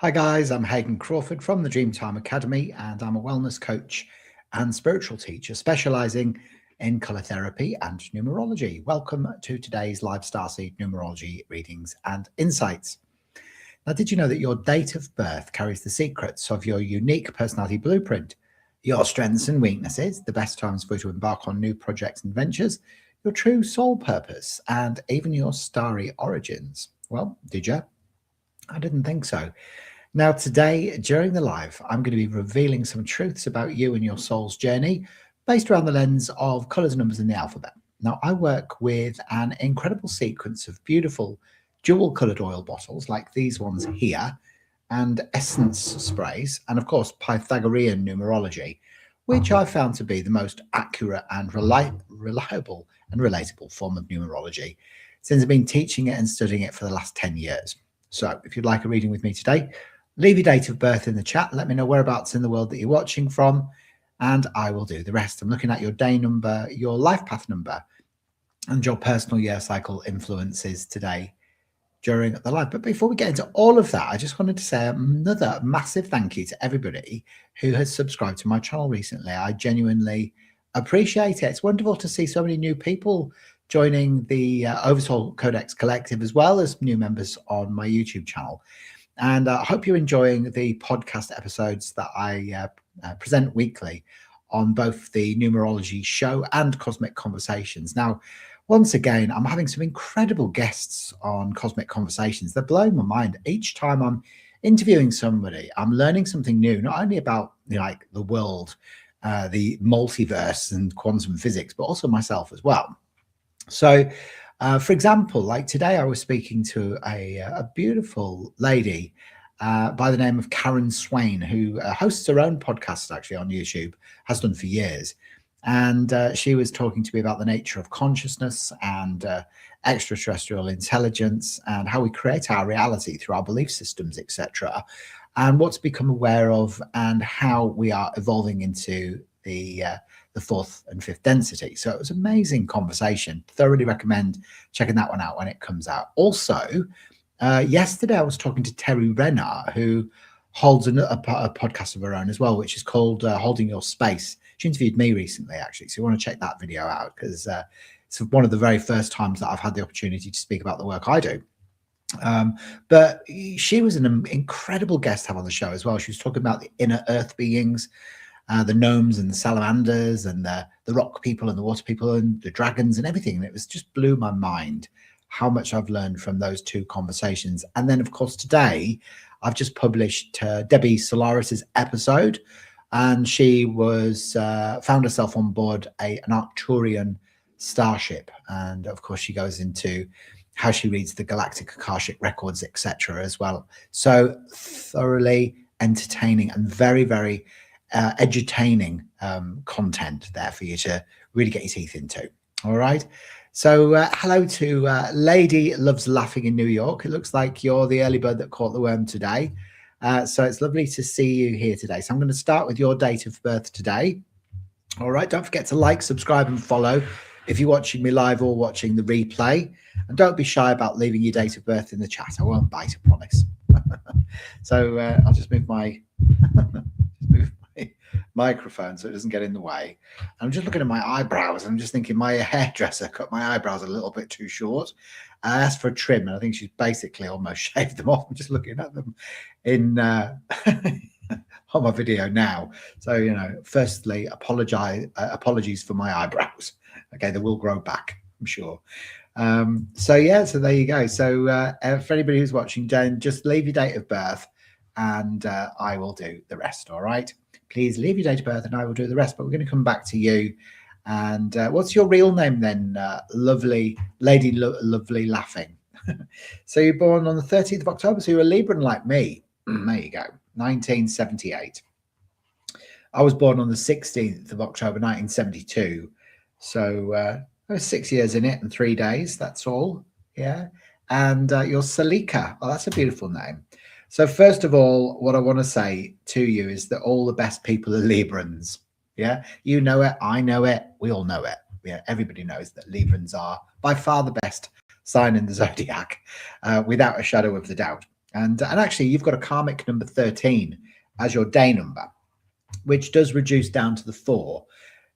Hi guys, I'm Hayden Crawford from the Dreamtime Academy, and I'm a wellness coach and spiritual teacher specializing in color therapy and numerology. Welcome to today's live Starseed Numerology Readings and Insights. Now, did you know that your date of birth carries the secrets of your unique personality blueprint, your strengths and weaknesses, the best times for you to embark on new projects and ventures, your true soul purpose, and even your starry origins? Well, did you? I didn't think so. Now, today, during the live, I'm going to be revealing some truths about you and your soul's journey based around the lens of colours, numbers, and the alphabet. Now, I work with an incredible sequence of beautiful dual coloured oil bottles like these ones here, and essence sprays, and of course, Pythagorean numerology, which I found to be the most accurate and reliable and relatable form of numerology since I've been teaching it and studying it for the last 10 years. So if you'd like a reading with me today, leave your date of birth in the chat. Let me know whereabouts in the world that you're watching from, and I will do the rest. I'm looking at your day number, your life path number, and your personal year cycle influences today during the live. But before we get into all of that, I just wanted to say another massive thank you to everybody who has subscribed to my channel recently. I genuinely appreciate it. It's wonderful to see so many new people joining the Oversoul Codex Collective, as well as new members on my YouTube channel. And I hope you're enjoying the podcast episodes that I present weekly on both the numerology show and Cosmic Conversations. Now, once again, I'm having some incredible guests on Cosmic Conversations. They're blowing my mind. Each time I'm interviewing somebody, I'm learning something new, not only about like the world, the multiverse and quantum physics, but also myself as well. So, for example, like today I was speaking to a beautiful lady by the name of Karen Swain, who hosts her own podcast actually on YouTube, has done for years. And she was talking to me about the nature of consciousness and extraterrestrial intelligence and how we create our reality through our belief systems, etc., and what to become aware of and how we are evolving into the fourth and fifth density. So it was an amazing conversation. Thoroughly recommend checking that one out when it comes out. Also, yesterday I was talking to Terry Renner, who holds a podcast of her own as well, which is called Holding Your Space. She interviewed me recently, actually. So you want to check that video out, because it's one of the very first times that I've had the opportunity to speak about the work I do. But she was an incredible guest to have on the show as well. She was talking about the inner earth beings, the gnomes and the salamanders and the rock people and the water people and the dragons and everything. And it was just blew my mind how much I've learned from those two conversations. And then, of course, today I've just published Debbie Solaris's episode, and she was found herself on board an Arcturian starship. And of course, she goes into how she reads the galactic Akashic records, etc., as well. So thoroughly entertaining and very, very edutaining content there for you to really get your teeth into. All right. So hello to Lady Loves Laughing in New York. It looks like you're the early bird that caught the worm today. So it's lovely to see you here today. So I'm going to start with your date of birth today. All right. Don't forget to like, subscribe, and follow if you're watching me live or watching the replay. And don't be shy about leaving your date of birth in the chat. I won't bite, I promise. So I'll just move my microphone so it doesn't get in the way. I'm just looking at my eyebrows. I'm just thinking my hairdresser cut my eyebrows a little bit too short. I asked for a trim, and I think she's basically almost shaved them off. I'm just looking at them in on my video now. So, firstly, apologies for my eyebrows. Okay, they will grow back, I'm sure. So there you go. So for anybody who's watching, just leave your date of birth and I will do the rest. All right. Please leave your date of birth and I will do the rest. But we're going to come back to you. And what's your real name then? Lovely Lady Lovely Laughing. So you're born on the 13th of October. So you're a Libran like me. There you go. 1978. I was born on the 16th of October, 1972. So I was 6 years in it and 3 days. That's all. Yeah. And you're Salika. Oh, that's a beautiful name. So first of all, what I want to say to you is that all the best people are Librans. Yeah, you know it, I know it, we all know it. Yeah, everybody knows that Librans are by far the best sign in the zodiac, without a shadow of the doubt. And actually, you've got a karmic number 13 as your day number, which does reduce down to the 4.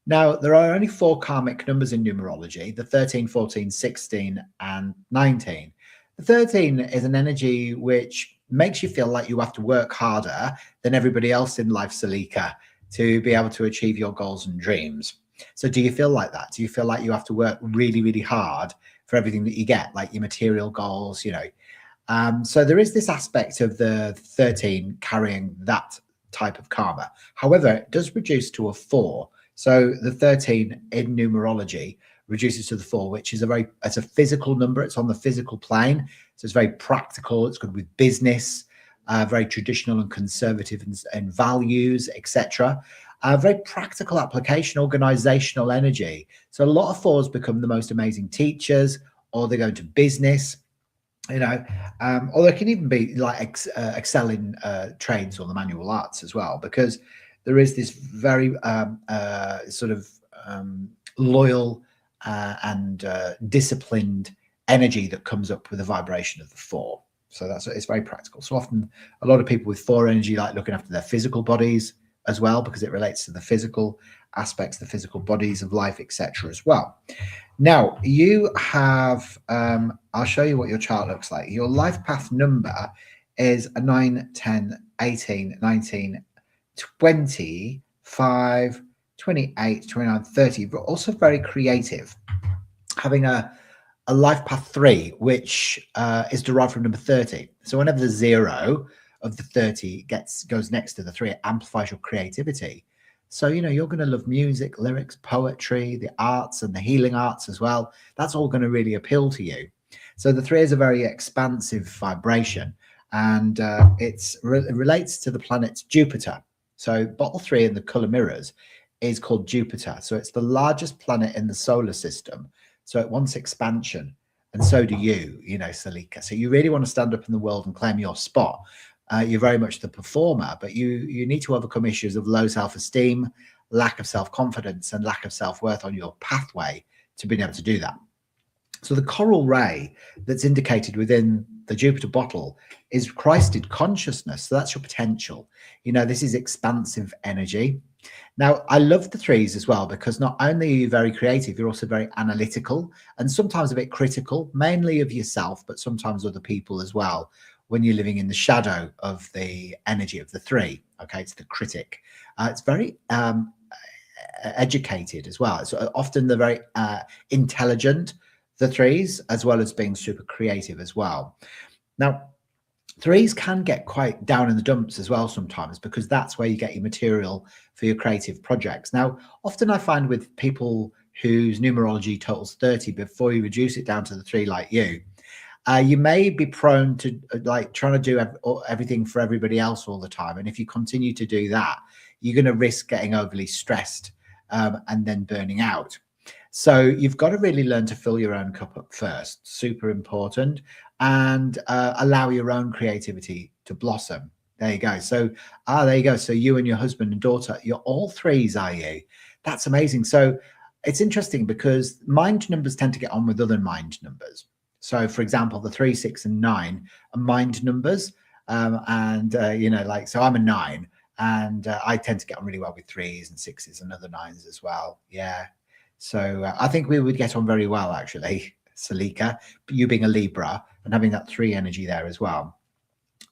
Now, there are only 4 karmic numbers in numerology, the 13, 14, 16, and 19. The 13 is an energy which makes you feel like you have to work harder than everybody else in life, Salika, to be able to achieve your goals and dreams. So do you feel like that? Do you feel like you have to work really, really hard for everything that you get, like your material goals, you know? So there is this aspect of the 13 carrying that type of karma. However, it does reduce to a 4. So the 13 in numerology reduces to the 4, which is it's a physical number. It's on the physical plane. So it's very practical. It's good with business, very traditional and conservative in values, etc. Very practical application, organizational energy. So a lot of 4s become the most amazing teachers, or they go into business, you know, or they can even be like excel in trades or the manual arts as well, because there is this very sort of loyal and disciplined energy that comes up with the vibration of the 4. So it's very practical. So often a lot of people with 4 energy like looking after their physical bodies as well, because it relates to the physical aspects, the physical bodies of life, etc. as well. Now you have, I'll show you what your chart looks like. Your life path number is a 9, 10, 18, 19, 25, 28, 29, 30, but also very creative, having a life path 3, which is derived from number 30. So whenever the 0 of the 30 goes next to the 3, it amplifies your creativity. So, you know, you're going to love music, lyrics, poetry, the arts and the healing arts as well. That's all going to really appeal to you. So the 3 is a very expansive vibration, and it relates to the planet Jupiter. So bottle 3 in the color mirrors is called Jupiter. So it's the largest planet in the solar system. So it wants expansion, and so do you know, Salika. So you really want to stand up in the world and claim your spot. You're very much the performer, but you need to overcome issues of low self-esteem, lack of self-confidence, and lack of self-worth on your pathway to being able to do that. So the coral ray that's indicated within the Jupiter bottle is Christed consciousness. So that's your potential. You know, this is expansive energy. Now, I love the 3s as well, because not only are you very creative, you're also very analytical and sometimes a bit critical, mainly of yourself, but sometimes other people as well, when you're living in the shadow of the energy of the 3. Okay, it's the critic. It's very educated as well. It's often the very intelligent, the 3s, as well as being super creative as well. Now, 3s can get quite down in the dumps as well sometimes, because that's where you get your material for your creative projects. Now, often I find with people whose numerology totals 30, before you reduce it down to the 3 like you may be prone to like trying to do everything for everybody else all the time. And if you continue to do that, you're going to risk getting overly stressed and then burning out. So you've got to really learn to fill your own cup up first. Super important. And allow your own creativity to blossom. There you go. So there you go. So you and your husband and daughter, you're all 3s, are you? That's amazing. So it's interesting because mind numbers tend to get on with other mind numbers. So for example, the 3, 6, and 9 are mind numbers. You know, like, so I'm a 9, and I tend to get on really well with 3s and 6s and other 9s as well. Yeah. So I think we would get on very well, actually, Salika, you being a Libra and having that 3 energy there as well.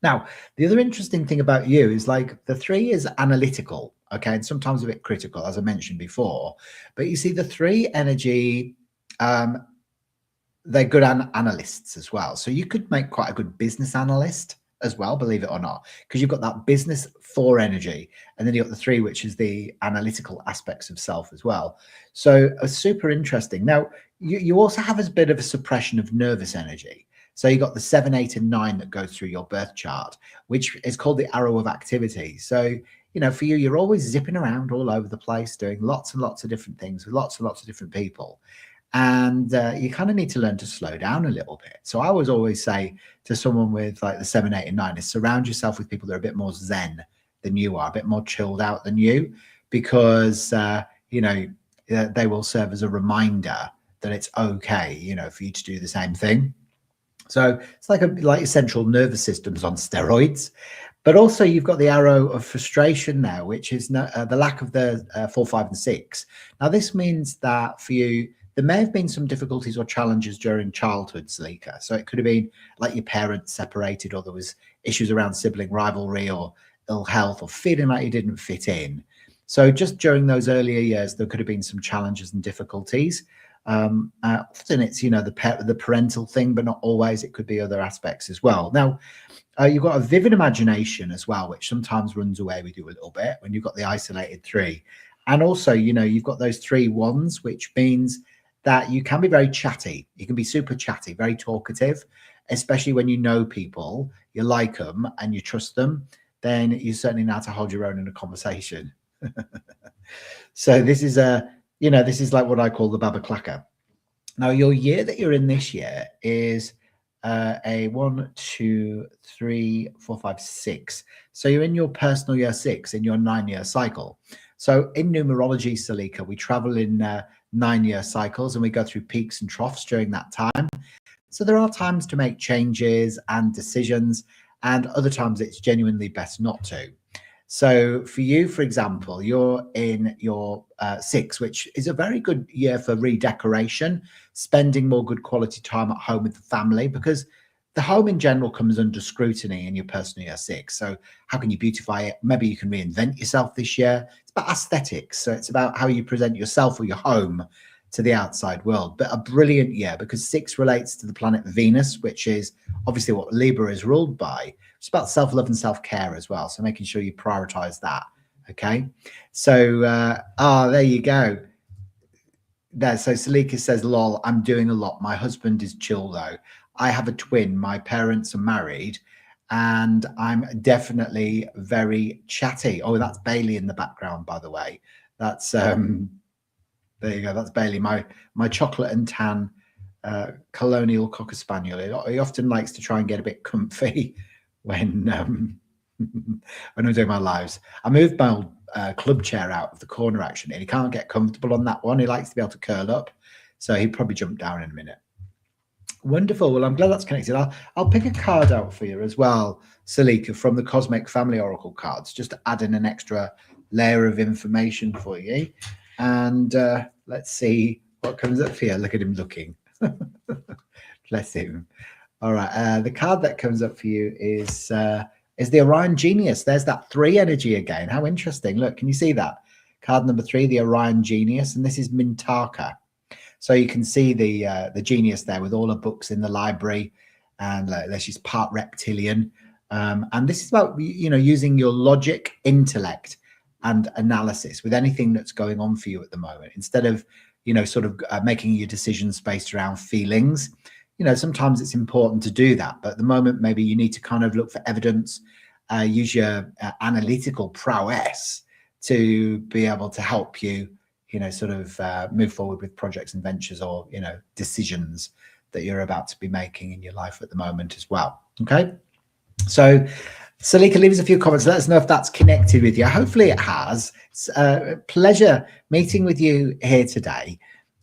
Now, the other interesting thing about you is like the 3 is analytical, okay, and sometimes a bit critical, as I mentioned before. But you see the 3 energy, they're good analysts as well. So you could make quite a good business analyst as well, believe it or not, because you've got that business 4 energy, and then you've got the 3, which is the analytical aspects of self as well. So super interesting. Now, you also have a bit of a suppression of nervous energy. So you got the 7, 8, and 9 that goes through your birth chart, which is called the arrow of activity. So, you know, for you, you're always zipping around all over the place, doing lots and lots of different things with lots and lots of different people. And you kind of need to learn to slow down a little bit. So I would always say to someone with like the 7, 8, and 9 is surround yourself with people that are a bit more zen than you are, a bit more chilled out than you, because, you know, they will serve as a reminder that it's okay, you know, for you to do the same thing. So it's like your central nervous system's on steroids. But also you've got the arrow of frustration now, which is the lack of the 4, 5, and 6. Now, this means that for you, there may have been some difficulties or challenges during childhood, Salika. So it could have been like your parents separated, or there was issues around sibling rivalry or ill health, or feeling like you didn't fit in. So just during those earlier years, there could have been some challenges and difficulties. Often it's, the parental thing, but not always. It could be other aspects as well. Now, you've got a vivid imagination as well, which sometimes runs away with you a little bit when you've got the isolated 3. And also, you've got those 3 wands, which means that you can be very chatty. You can be super chatty, very talkative, especially when you know people, you like them and you trust them, then you certainly know how to hold your own in a conversation. So this is this is like what I call the Baba Clacker. Now, your year that you're in this year is a 1, 2, 3, 4, 5, 6. So you're in your personal year 6 in your 9-year cycle. So in numerology, Salika, we travel in 9-year cycles, and we go through peaks and troughs during that time. So there are times to make changes and decisions, and other times it's genuinely best not to. So for you, for example, you're in your 6, which is a very good year for redecoration, spending more good quality time at home with the family, because the home in general comes under scrutiny in your personal year 6. So how can you beautify it? Maybe you can reinvent yourself this year. It's about aesthetics. So it's about how you present yourself or your home to the outside world. But a brilliant year, because 6 relates to the planet Venus, which is obviously what Libra is ruled by. It's about self-love and self-care as well. So making sure you prioritize that. Okay. So, there you go. There. So Salika says, lol, I'm doing a lot. My husband is chill though. I have a twin. My parents are married, and I'm definitely very chatty. Oh, that's Bailey in the background, by the way. That's, there you go. That's Bailey, my chocolate and tan colonial cocker spaniel. He often likes to try and get a bit comfy when when I'm doing my lives. I moved my old club chair out of the corner, actually, and he can't get comfortable on that one. He likes to be able to curl up, so he'd probably jump down in a minute. Wonderful. Well, I'm glad that's connected. I'll pick a card out for you as well, Salika, from the Cosmic Family Oracle cards, just to add in an extra layer of information for you. And let's see what comes up for you. Look at him looking. Bless him. All right. The card that comes up for you is the Orion Genius. There's that 3 energy again. How interesting. Look, can you see that? Card number 3, the Orion Genius. And this is Mintaka. So you can see the genius there with all her books in the library. And she's part reptilian. And this is about, using your logic, intellect, and analysis with anything that's going on for you at the moment, instead of making your decisions based around feelings. Sometimes it's important to do that, but at the moment maybe you need to kind of look for evidence, use your analytical prowess to be able to help you move forward with projects and ventures, or decisions that you're about to be making in your life at the moment as well. Okay, so Salika, leave us a few comments. Let us know if that's connected with you. Hopefully it has. It's a pleasure meeting with you here today.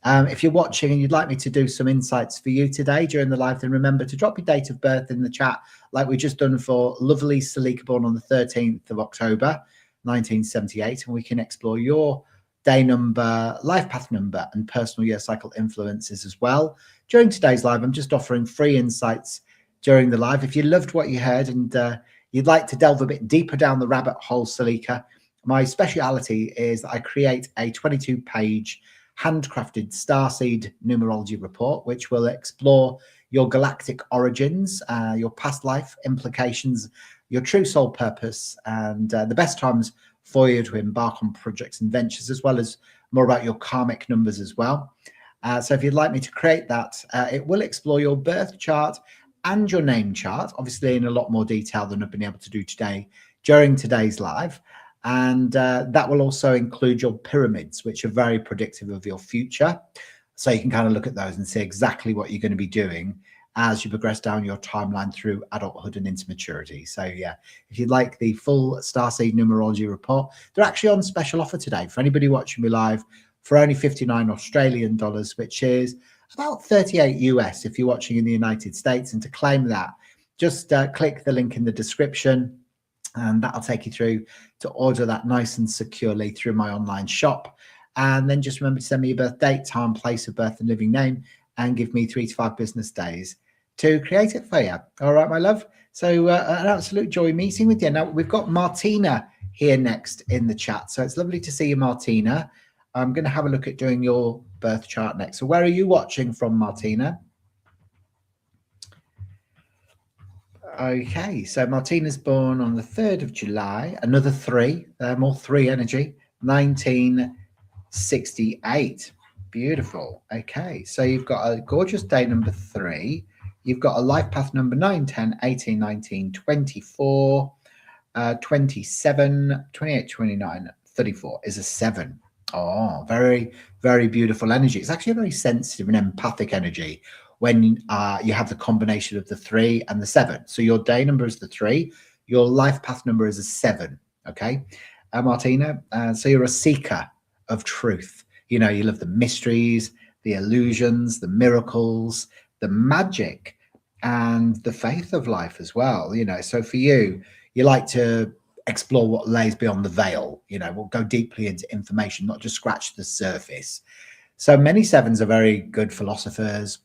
If you're watching and you'd like me to do some insights for you today during the live, then remember to drop your date of birth in the chat, like we just done for lovely Salika, born on the 13th of October, 1978, and we can explore your day number, life path number, and personal year cycle influences as well. During today's live, I'm just offering free insights during the live. If you loved what you heard and you'd like to delve a bit deeper down the rabbit hole, Salika, my speciality is that I create a 22-page handcrafted Starseed Numerology report, which will explore your galactic origins, your past life implications, your true soul purpose, and the best times for you to embark on projects and ventures, as well as more about your karmic numbers as well. So if you'd like me to create that, it will explore your birth chart and your name chart, obviously in a lot more detail than I've been able to do today during today's live. And that will also include your pyramids, which are very predictive of your future. So you can kind of look at those and see exactly what you're going to be doing as you progress down your timeline through adulthood and into maturity. So yeah, if you'd like the full Starseed Numerology report, they're actually on special offer today for anybody watching me live for only 59 Australian dollars, which is about 38 US if you're watching in the United States. And to claim that, just click the link in the description, and that'll take you through to order that nice and securely through my online shop. And then just remember to send me your birth date, time, place of birth, and living name, and give me 3 to 5 business days to create it for you. All right, my love. So an absolute joy meeting with you. Now, we've got Martina here next in the chat. So it's lovely to see you, Martina. I'm going to have a look at doing your birth chart next. So where are you watching from, Martina? Okay, so Martina's born on the 3rd of July, another 3, more 3 energy, 1968. Beautiful. Okay, so you've got a gorgeous day number 3. You've got a life path number 9, 10, 18, 19, 24, 27, 28, 29, 34 is a 7. Oh, very, very beautiful energy. It's actually a very sensitive and empathic energy when you have the combination of the 3 and the 7. So your day number is the 3, your life path number is a 7. Okay, Martina, so you're a seeker of truth. You know, you love the mysteries, the illusions, the miracles, the magic, and the faith of life as well. You know, so for you, you like to explore what lays beyond the veil. You know, we'll go deeply into information, not just scratch the surface. So many 7s are very good philosophers,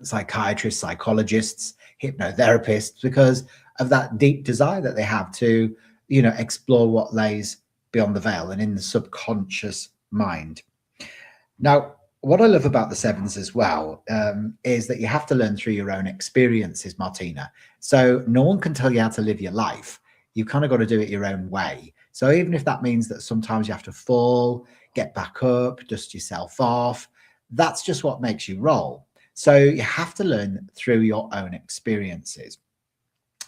psychiatrists, psychologists, hypnotherapists, because of that deep desire that they have to, you know, explore what lays beyond the veil and in the subconscious mind. Now, what I love about the 7s as well is that you have to learn through your own experiences, Martina. So no one can tell you how to live your life. You've kind of got to do it your own way. So even if that means that sometimes you have to fall, get back up, dust yourself off, that's just what makes you roll. So you have to learn through your own experiences.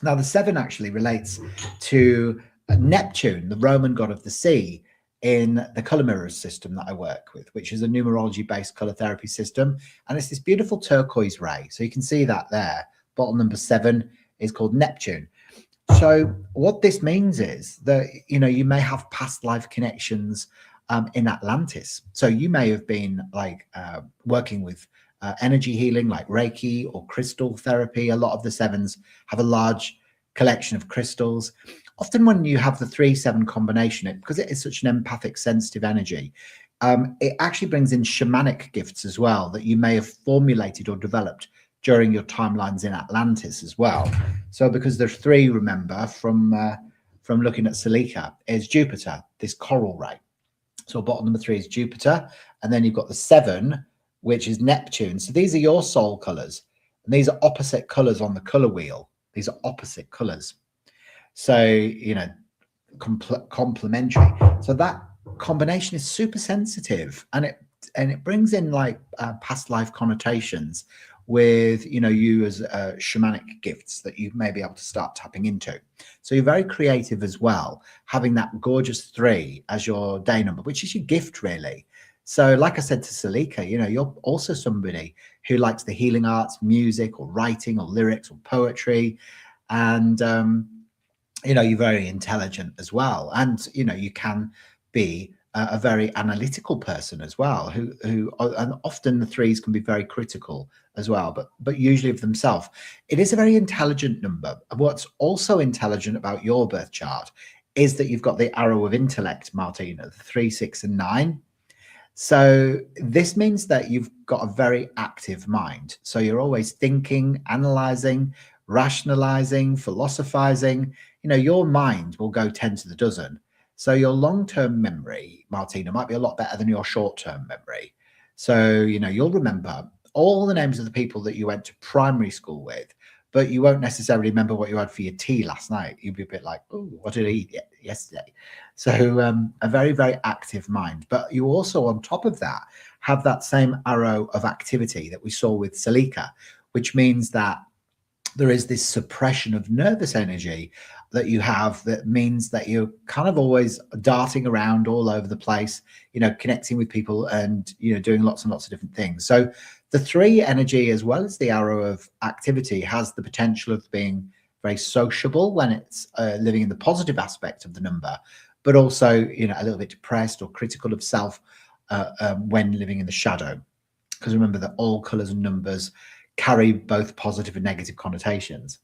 Now, the 7 actually relates to Neptune, the Roman god of the sea, in the color mirrors system that I work with, which is a numerology-based color therapy system. And it's this beautiful turquoise ray. So you can see that there. Bottle number 7 is called Neptune. So what this means is that, you know, you may have past life connections in Atlantis. So you may have been like working with energy healing like Reiki or crystal therapy. A lot of the 7s have a large collection of crystals. Often when you have the 3-7 combination, because it is such an empathic, sensitive energy, it actually brings in shamanic gifts as well that you may have formulated or developed during your timelines in Atlantis as well. So because there's 3, remember, from looking at Celica, is Jupiter, this coral ray. So bottom number 3 is Jupiter. And then you've got the 7, which is Neptune. So these are your soul colors. And these are opposite colors on the color wheel. These are opposite colors. So, you know, complementary. So that combination is super sensitive, and it brings in like past life connotations with, you know, you as shamanic gifts that you may be able to start tapping into. So you're very creative as well, having that gorgeous 3 as your day number, which is your gift really. So like I said to Celica, you know, you're also somebody who likes the healing arts, music or writing or lyrics or poetry. And, you know, you're very intelligent as well. And, you know, you can be a very analytical person as well, who and often the 3s can be very critical as well, but usually of themselves. It is a very intelligent number. What's also intelligent about your birth chart is that you've got the arrow of intellect, Martina, the 3, 6, and 9. So this means that you've got a very active mind. So you're always thinking, analyzing, rationalizing, philosophizing. You know, your mind will go 10 to the dozen. So your long-term memory, Martina, might be a lot better than your short-term memory. So, you know, you'll remember all the names of the people that you went to primary school with, but you won't necessarily remember what you had for your tea last night. You'd be a bit like, oh, what did I eat yesterday? So a very, very active mind. But you also, on top of that, have that same arrow of activity that we saw with Celica, which means that there is this suppression of nervous energy that you have that means that you're kind of always darting around all over the place, you know, connecting with people and, you know, doing lots and lots of different things. So the 3 energy, as well as the arrow of activity, has the potential of being very sociable when it's living in the positive aspect of the number, but also, you know, a little bit depressed or critical of self when living in the shadow. because remember that all colors and numbers carry both positive and negative connotations.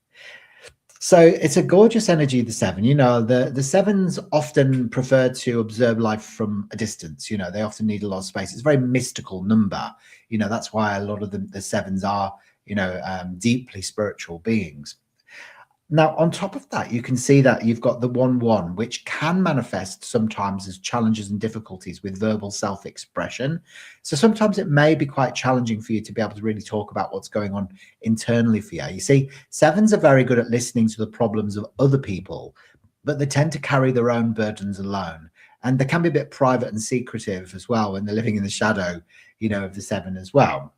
So it's a gorgeous energy, the 7. You know, the 7s often prefer to observe life from a distance. You know, they often need a lot of space. It's a very mystical number. You know, that's why a lot of the 7s are, you know, deeply spiritual beings. Now, on top of that, you can see that you've got the 1-1, which can manifest sometimes as challenges and difficulties with verbal self-expression. So sometimes it may be quite challenging for you to be able to really talk about what's going on internally for you. You see, 7s are very good at listening to the problems of other people, but they tend to carry their own burdens alone. And they can be a bit private and secretive as well when they're living in the shadow, you know, of the 7 as well.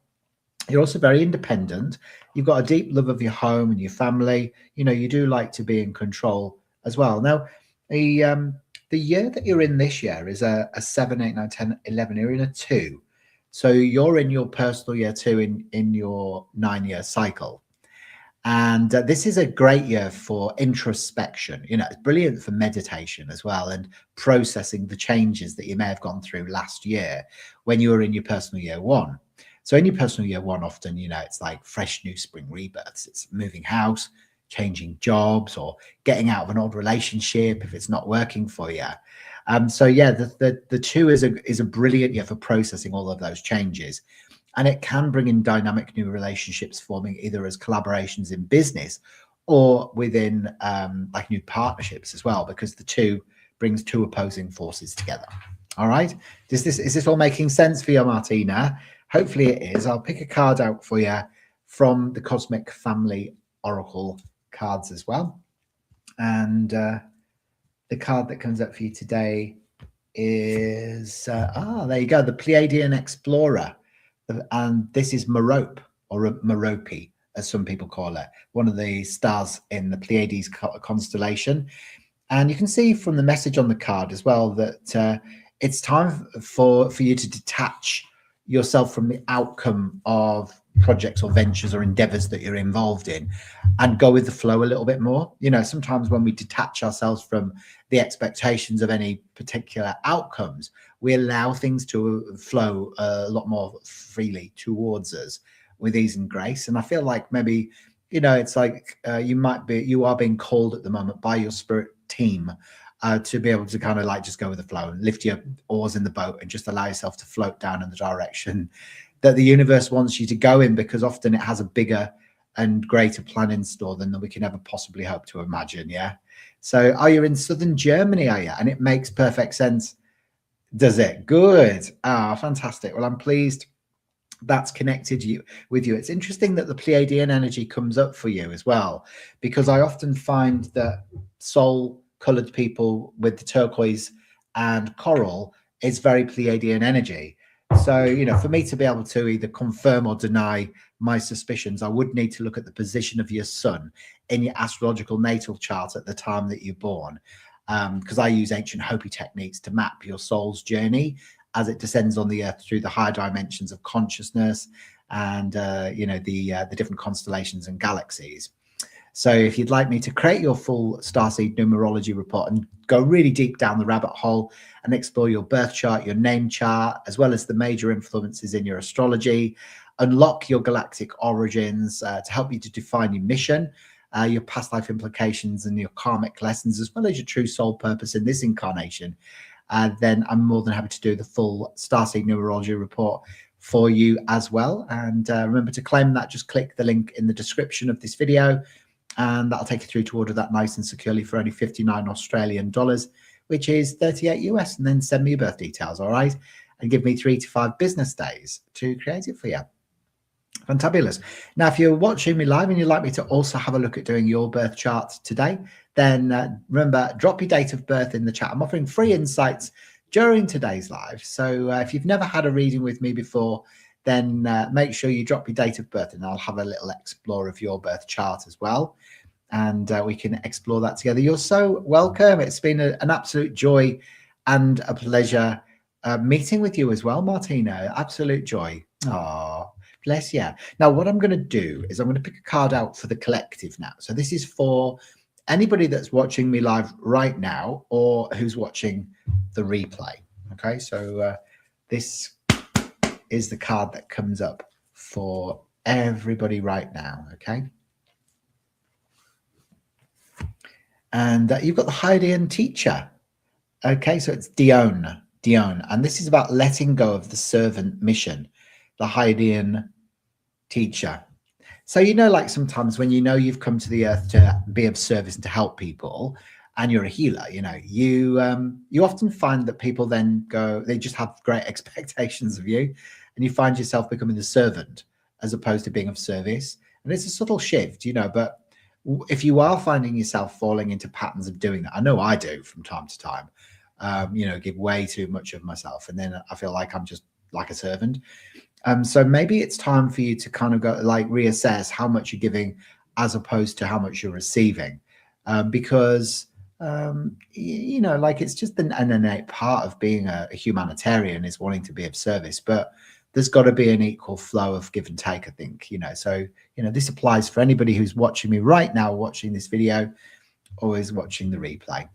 You're also very independent. You've got a deep love of your home and your family. You know, you do like to be in control as well. Now, the year that you're in this year is a 7, 8, 9, 10, 11. You're in a 2. So you're in your personal year 2 in your 9-year cycle. And this is a great year for introspection. You know, it's brilliant for meditation as well and processing the changes that you may have gone through last year when you were in your personal year 1. So in your personal year 1, often, you know, it's like fresh new spring rebirths. It's moving house, changing jobs, or getting out of an old relationship if it's not working for you. So yeah, the 2 is a brilliant year for processing all of those changes. And it can bring in dynamic new relationships forming either as collaborations in business or within like new partnerships as well, because the 2 brings 2 opposing forces together. All right. Is this all making sense for you, Martina? Hopefully it is. I'll pick a card out for you from the Cosmic Family Oracle cards as well. And the card that comes up for you today is, there you go, the Pleiadian Explorer. And this is Merope, or Merope, as some people call it, one of the stars in the Pleiades constellation. And you can see from the message on the card as well that it's time for you to detach yourself from the outcome of projects or ventures or endeavors that you're involved in and go with the flow a little bit more. You know, sometimes when we detach ourselves from the expectations of any particular outcomes, we allow things to flow a lot more freely towards us with ease and grace. And I feel like maybe, you know, it's like you are being called at the moment by your spirit team to be able to kind of like just go with the flow and lift your oars in the boat and just allow yourself to float down in the direction that the universe wants you to go in, because often it has a bigger and greater plan in store than we can ever possibly hope to imagine. Yeah. So are you in southern Germany, are you? And it makes perfect sense. Does it? Good. Fantastic. Well, I'm pleased that's connected with you. It's interesting that the Pleiadian energy comes up for you as well, because I often find that soul colored people with the turquoise and coral is very Pleiadian energy. So, you know, for me to be able to either confirm or deny my suspicions, I would need to look at the position of your sun in your astrological natal chart at the time that you're born. Because I use ancient Hopi techniques to map your soul's journey as it descends on the earth through the higher dimensions of consciousness and, you know, the different constellations and galaxies. So if you'd like me to create your full Starseed Numerology report and go really deep down the rabbit hole and explore your birth chart, your name chart, as well as the major influences in your astrology, unlock your galactic origins to help you to define your mission, your past life implications and your karmic lessons, as well as your true soul purpose in this incarnation, then I'm more than happy to do the full Starseed Numerology report for you as well. And remember to claim that, just click the link in the description of this video, and that'll take you through to order that nice and securely for only 59 Australian dollars, which is 38 US, and then send me your birth details, all right? And give me 3 to 5 business days to create it for you. Fantabulous. Now, if you're watching me live and you'd like me to also have a look at doing your birth chart today, then remember, drop your date of birth in the chat. I'm offering free insights during today's live. So if you've never had a reading with me before, then make sure you drop your date of birth and I'll have a little explore of your birth chart as well. And we can explore that together. You're so welcome. It's been an absolute joy and a pleasure meeting with you as well, Martina. Absolute joy. Oh, bless you. Now, what I'm going to do is I'm going to pick a card out for the collective now. So this is for anybody that's watching me live right now or who's watching the replay. Okay, so this is the card that comes up for everybody right now, okay? And you've got the Hayden teacher. Okay, so it's Dione, and this is about letting go of the servant mission, the Hayden teacher. So, like sometimes when you've come to the earth to be of service and to help people, and you're a healer, you often find that people then they just have great expectations of you, and you find yourself becoming the servant as opposed to being of service. And it's a subtle shift, but if you are finding yourself falling into patterns of doing that, I know I do from time to time, give way too much of myself, and then I feel like I'm just like a servant. So maybe it's time for you to kind of go reassess how much you're giving as opposed to how much you're receiving, because it's just an innate part of being a humanitarian is wanting to be of service, but there's got to be an equal flow of give and take, I think. So this applies for anybody who's watching me right now, watching this video, or is watching the replay.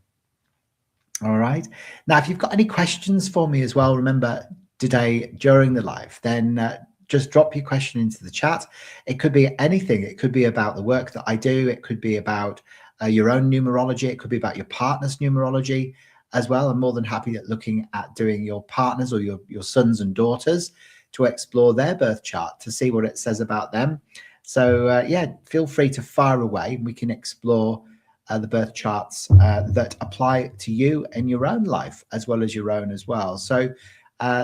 All right, now if you've got any questions for me as well, remember today during the live, then just drop your question into the chat. It could be anything. It could be about the work that I do. It could be about your own numerology. It could be about your partner's numerology as well. I'm more than happy at looking at doing your partners or your sons and daughters to explore their birth chart to see what it says about them. So yeah, feel free to fire away. We can explore the birth charts that apply to you in your own life as well as your own as well. So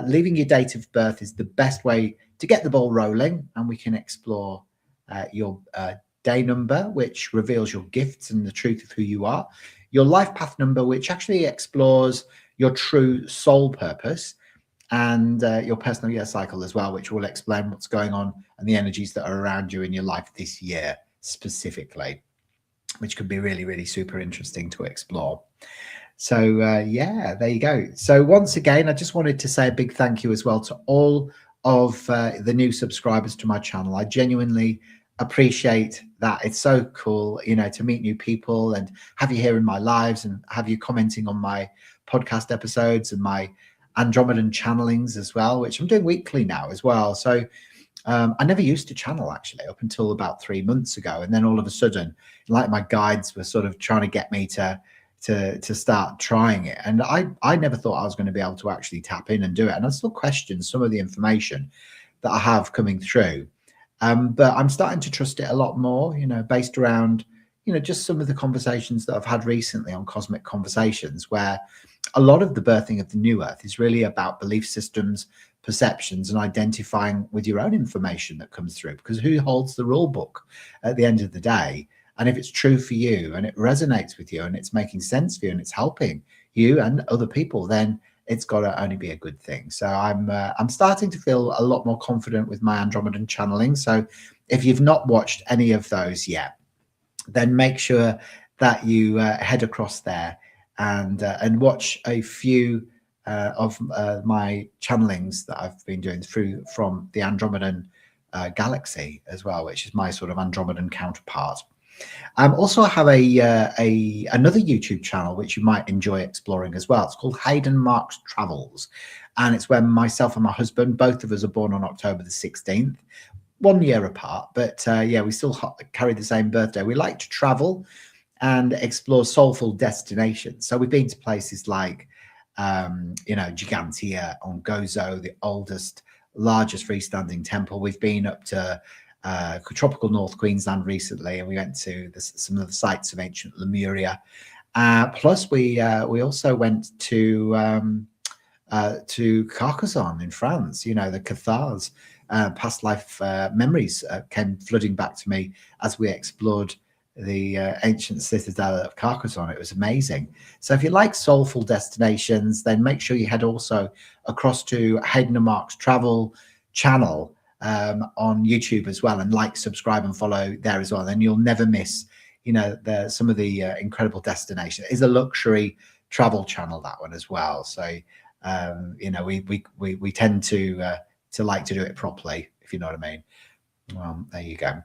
leaving your date of birth is the best way to get the ball rolling, and we can explore your day number, which reveals your gifts and the truth of who you are, your life path number, which actually explores your true soul purpose, and your personal year cycle as well, which will explain what's going on and the energies that are around you in your life this year specifically, which could be really, really super interesting to explore. So yeah, there you go. So once again, I just wanted to say a big thank you as well to all of the new subscribers to my channel. I genuinely appreciate that. It's so cool, to meet new people and have you here in my lives and have you commenting on my podcast episodes and my Andromedan channelings as well, which I'm doing weekly now as well. So I never used to channel actually up until about 3 months ago, and then all of a sudden, like my guides were sort of trying to get me to start trying it, and I never thought I was going to be able to actually tap in and do it, and I still question some of the information that I have coming through, but I'm starting to trust it a lot more, based around just some of the conversations that I've had recently on Cosmic Conversations, where a lot of the birthing of the new earth is really about belief systems, perceptions, and identifying with your own information that comes through, because who holds the rule book at the end of the day? And if it's true for you and it resonates with you and it's making sense for you and it's helping you and other people, then it's got to only be a good thing. So I'm starting to feel a lot more confident with my Andromedan channeling. So if you've not watched any of those yet, then make sure that you head across there and watch a few of my channelings that I've been doing from the Andromedan galaxy as well, which is my sort of Andromedan counterpart. Also, I have another YouTube channel which you might enjoy exploring as well. It's called Hayden Marks Travels, and it's where myself and my husband, both of us, are born on October the 16th, 1 year apart, but yeah, we still carry the same birthday. We like to travel and explore soulful destinations. So we've been to places like Gigantia on Gozo, the largest freestanding temple. We've been up to tropical North Queensland recently, and we went to some of the sites of ancient Lemuria. Plus, we also went to Carcassonne in France. The Cathars, past life memories came flooding back to me as we explored the ancient citadel of Carcassonne. It was amazing. So if you like soulful destinations, then make sure you head also across to Hayden Marks Travel channel on YouTube as well, and subscribe and follow there as well. Then you'll never miss some of the incredible destinations. It is a luxury travel channel, that one as well. So we tend to like to do it properly, if you know what I mean. Well, there you go.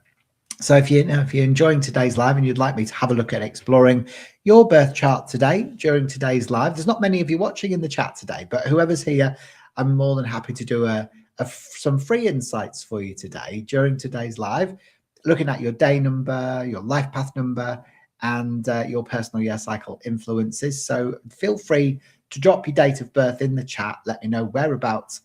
So if you're enjoying today's live and you'd like me to have a look at exploring your birth chart today during today's live, there's not many of you watching in the chat today, but whoever's here, I'm more than happy to do a some free insights for you today during today's live, looking at your day number, your life path number, and your personal year cycle influences. So feel free to drop your date of birth in the chat. Let me know whereabouts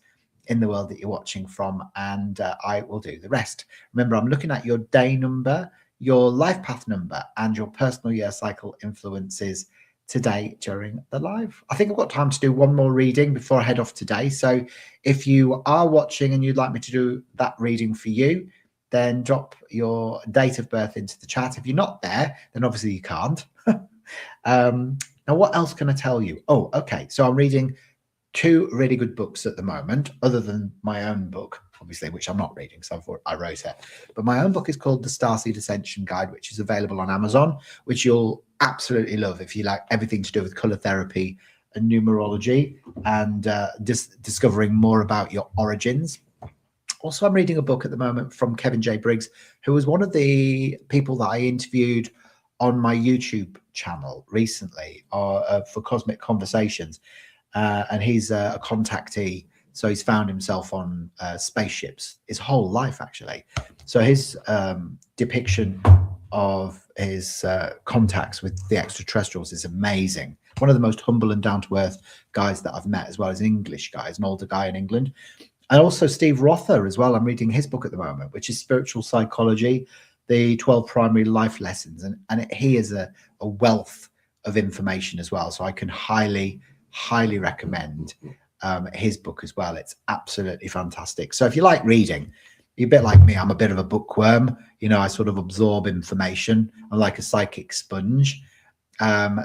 in the world that you're watching from, and I will do the rest. Remember, I'm looking at your day number, your life path number, and your personal year cycle influences today during the live. I think I've got time to do one more reading before I head off today. So if you are watching and you'd like me to do that reading for you, then drop your date of birth into the chat. If you're not there, then obviously you can't. Now, what else can I tell you? Oh, okay. So I'm reading 2 really good books at the moment, other than my own book, obviously, which I'm not reading, so I wrote it. But my own book is called The Starseed Ascension Guide, which is available on Amazon, which you'll absolutely love if you like everything to do with color therapy and numerology and discovering more about your origins. Also, I'm reading a book at the moment from Kevin J. Briggs, who was one of the people that I interviewed on my YouTube channel recently for Cosmic Conversations. And he's a contactee, so he's found himself on spaceships his whole life, actually. So his depiction of his contacts with the extraterrestrials is amazing. One of the most humble and down-to-earth guys that I've met, as well as an English guy, as an older guy in England. And also Steve Rother as well. I'm reading his book at the moment, which is Spiritual Psychology, the 12 Primary Life Lessons. And he is a wealth of information as well. So I can highly recommend his book as well. It's absolutely fantastic. So if you like reading, you're a bit like me. I'm a bit of a bookworm. You know, I sort of absorb information. I'm like a psychic sponge.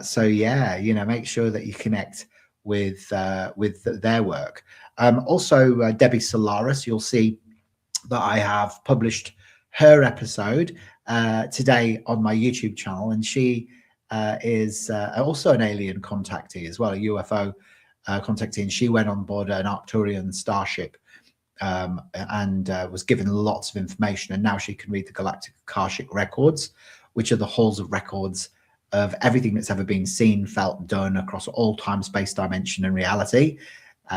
So yeah, you know, make sure that you connect with their work. Also, Debbie Solaris, you'll see that I have published her episode today on my YouTube channel, and she is also an alien contactee as well, a UFO contactee, and she went on board an Arcturian starship and was given lots of information, and now she can read the Galactic Akashic records, which are the halls of records of everything that's ever been seen, felt, done across all time, space, dimension, and reality.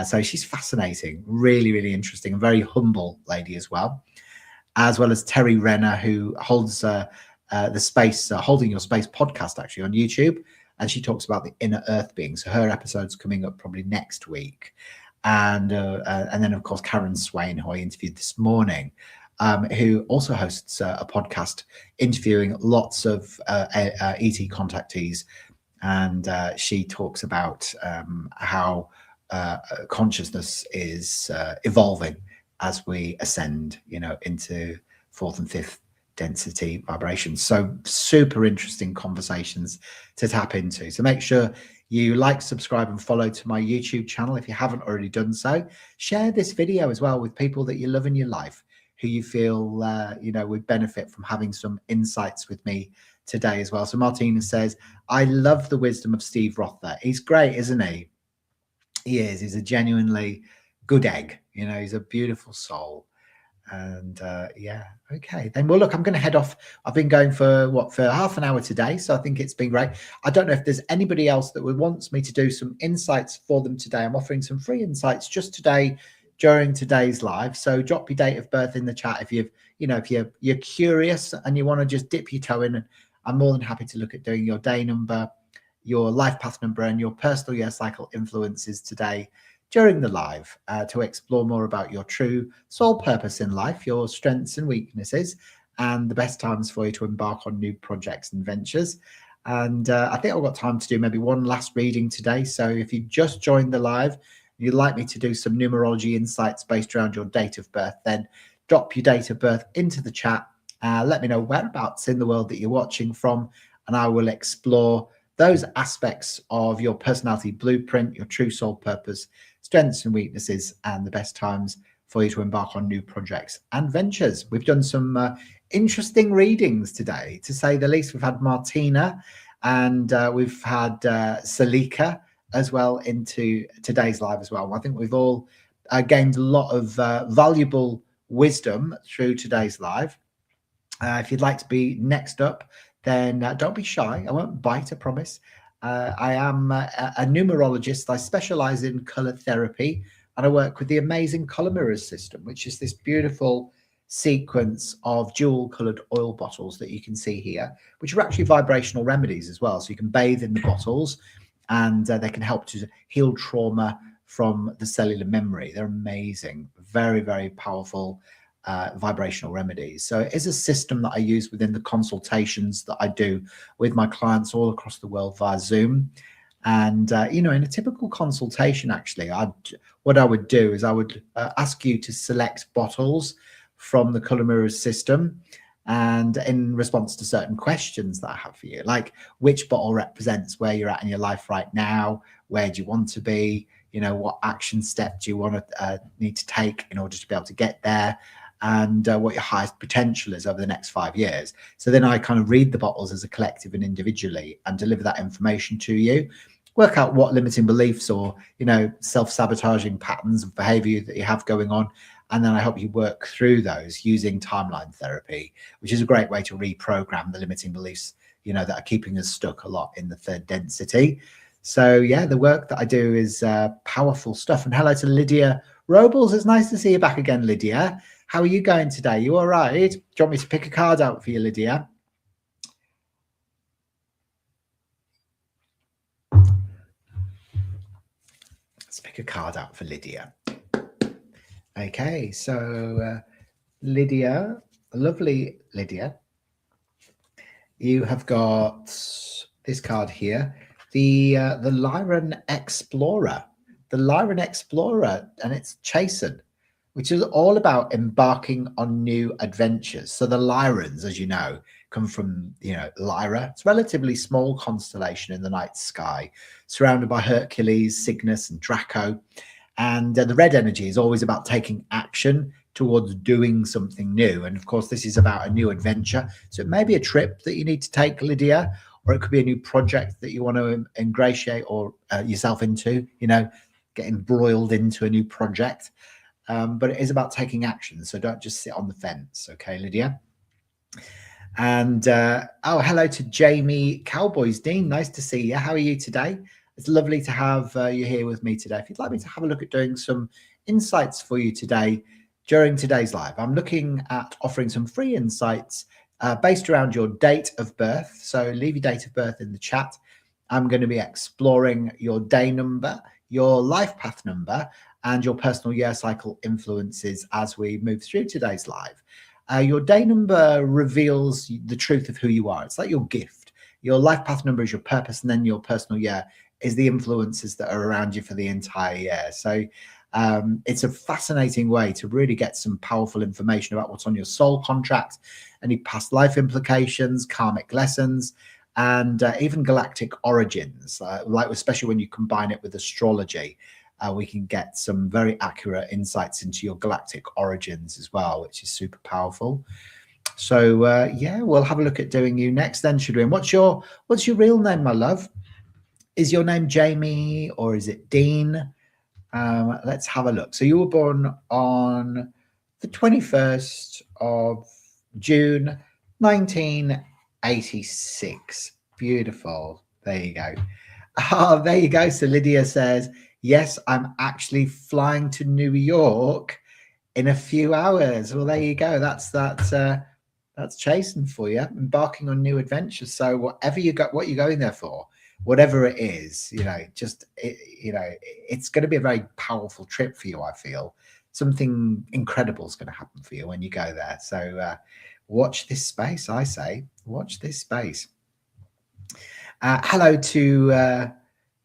So she's fascinating, really interesting, and very humble lady as well as Terry Renner, who holds the space, Holding Your Space podcast, actually, on YouTube. And she talks about the inner earth being. So her episode's coming up probably next week. And then, of course, Karen Swain, who I interviewed this morning, who also hosts a podcast interviewing lots of ET contactees. And she talks about how consciousness is evolving as we ascend, you know, into 4th and 5th density vibrations. So super interesting conversations to tap into. So make sure you like, subscribe, and follow to my YouTube channel if you haven't already done so. Share this video as well with people that you love in your life, who you feel you know, would benefit from having some insights with me today as well. So Martina says, I love the wisdom of Steve Rother. He's great, isn't he? He is. He's a genuinely good egg. You know, he's a beautiful soul. And yeah, okay. Then, well, look, I'm going to head off. I've been going for half an hour today. So I think it's been great. I don't know if there's anybody else that wants me to do some insights for them today. I'm offering some free insights just today during today's live. So drop your date of birth in the chat if you're curious and you want to just dip your toe in. I'm more than happy to look at doing your day number, your life path number, and your personal year cycle influences today during the live to explore more about your true soul purpose in life, your strengths and weaknesses, and the best times for you to embark on new projects and ventures. And I think I've got time to do maybe one last reading today. So if you just joined the live, you'd like me to do some numerology insights based around your date of birth, then drop your date of birth into the chat. Let me know whereabouts in the world that you're watching from, and I will explore those aspects of your personality blueprint, your true soul purpose, strengths and weaknesses, and the best times for you to embark on new projects and ventures. We've done some interesting readings today, to say the least. We've had Martina and we've had Salika as well into today's live as well. I think we've all gained a lot of valuable wisdom through today's live. If you'd like to be next up, then don't be shy. I won't bite, I promise. I am a numerologist. I specialize in color therapy, and I work with the amazing Colour Mirrors system, which is this beautiful sequence of dual coloured oil bottles that you can see here, which are actually vibrational remedies as well. So you can bathe in the bottles, and they can help to heal trauma from the cellular memory. They're amazing, very, very powerful vibrational remedies. So it is a system that I use within the consultations that I do with my clients all across the world via Zoom. And you know, in a typical consultation, actually, what I would do is I would ask you to select bottles from the Colour Mirrors system, and in response to certain questions that I have for you, like which bottle represents where you're at in your life right now, where do you want to be, you know, what action step do you want to need to take in order to be able to get there, and what your highest potential is over the next 5 years. So then I kind of read the bottles as a collective and individually and deliver that information to you, work out what limiting beliefs or, you know, self-sabotaging patterns of behavior that you have going on. And then I help you work through those using timeline therapy, which is a great way to reprogram the limiting beliefs, you know, that are keeping us stuck a lot in the third density. So yeah, the work that I do is powerful stuff. And hello to Lydia Robles. It's nice to see you back again, Lydia. How are you going today? You all right? Do you want me to pick a card out for you, Lydia? Let's pick a card out for Lydia. Okay, so Lydia, lovely Lydia, you have got this card here, the Lyran Explorer, and it's Chasen, which is all about embarking on new adventures. So the Lyrans, as you know, come from, you know, Lyra. It's a relatively small constellation in the night sky, surrounded by Hercules, Cygnus, and Draco. And the red energy is always about taking action towards doing something new. And of course, this is about a new adventure. So it may be a trip that you need to take, Lydia, or it could be a new project that you want to ingratiate or yourself into, you know, get embroiled into a new project. But it is about taking action. So don't just sit on the fence. Okay, Lydia. And oh, hello to Jamie Cowboys Dean. Nice to see you. How are you today? It's lovely to have you here with me today. If you'd like me to have a look at doing some insights for you today during today's live, I'm looking at offering some free insights based around your date of birth. So leave your date of birth in the chat. I'm going to be exploring your day number, your life path number, and your personal year cycle influences as we move through today's live. Your day number reveals the truth of who you are. It's like your gift. Your life path number is your purpose, and then your personal year is the influences that are around you for the entire year. So it's a fascinating way to really get some powerful information about what's on your soul contract, any past life implications, karmic lessons, and even galactic origins, like especially when you combine it with astrology. We can get some very accurate insights into your galactic origins as well, which is super powerful. So yeah, we'll have a look at doing you next then, should we? And what's your real name, my love? Is your name Jamie or is it Dean? Let's have a look. So you were born on the 21st of June, 1986. Beautiful. There you go. Oh, there you go. So Lydia says, yes, I'm actually flying to New York in a few hours. Well, there you go. That's chasing for you, embarking on new adventures. So whatever you got, what you're going there for, whatever it is, you know, it's going to be a very powerful trip for you. I feel something incredible is going to happen for you when you go there. So watch this space. I say, watch this space. Hello to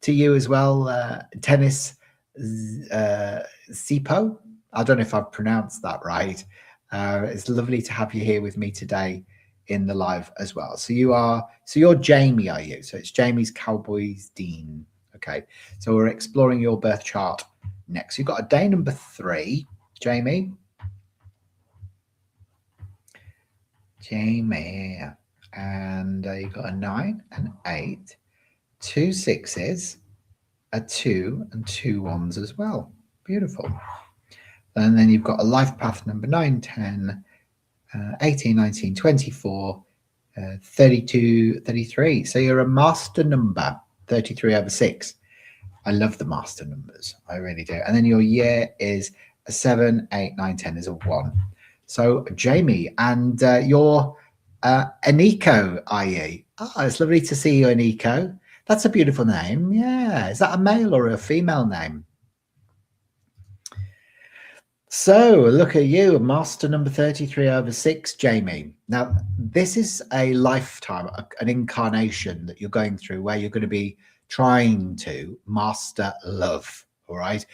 you as well, Tennis Sipo. I don't know if I've pronounced that right. It's lovely to have you here with me today in the live as well. So you're Jamie, are you? So it's Jamie's Cowboys Dean. Okay. So we're exploring your birth chart next. You've got a day number 3, Jamie. And you've got a 9, an 8, 2 6s, a 2, and 2 1s as well. Beautiful. And then you've got a life path number 9, 10, 18, 19, 24, 32, 33. So you're a master number, 33/6. I love the master numbers. I really do. And then your year is a 7, 8, 9, 10 is a 1. So Jamie, and you're Aniko, are you? Oh, it's lovely to see you, Aniko. That's a beautiful name. Yeah. Is that a male or a female name? So look at you, master number 33/6, Jamie. Now, this is a lifetime, an incarnation that you're going through where you're going to be trying to master love. All right.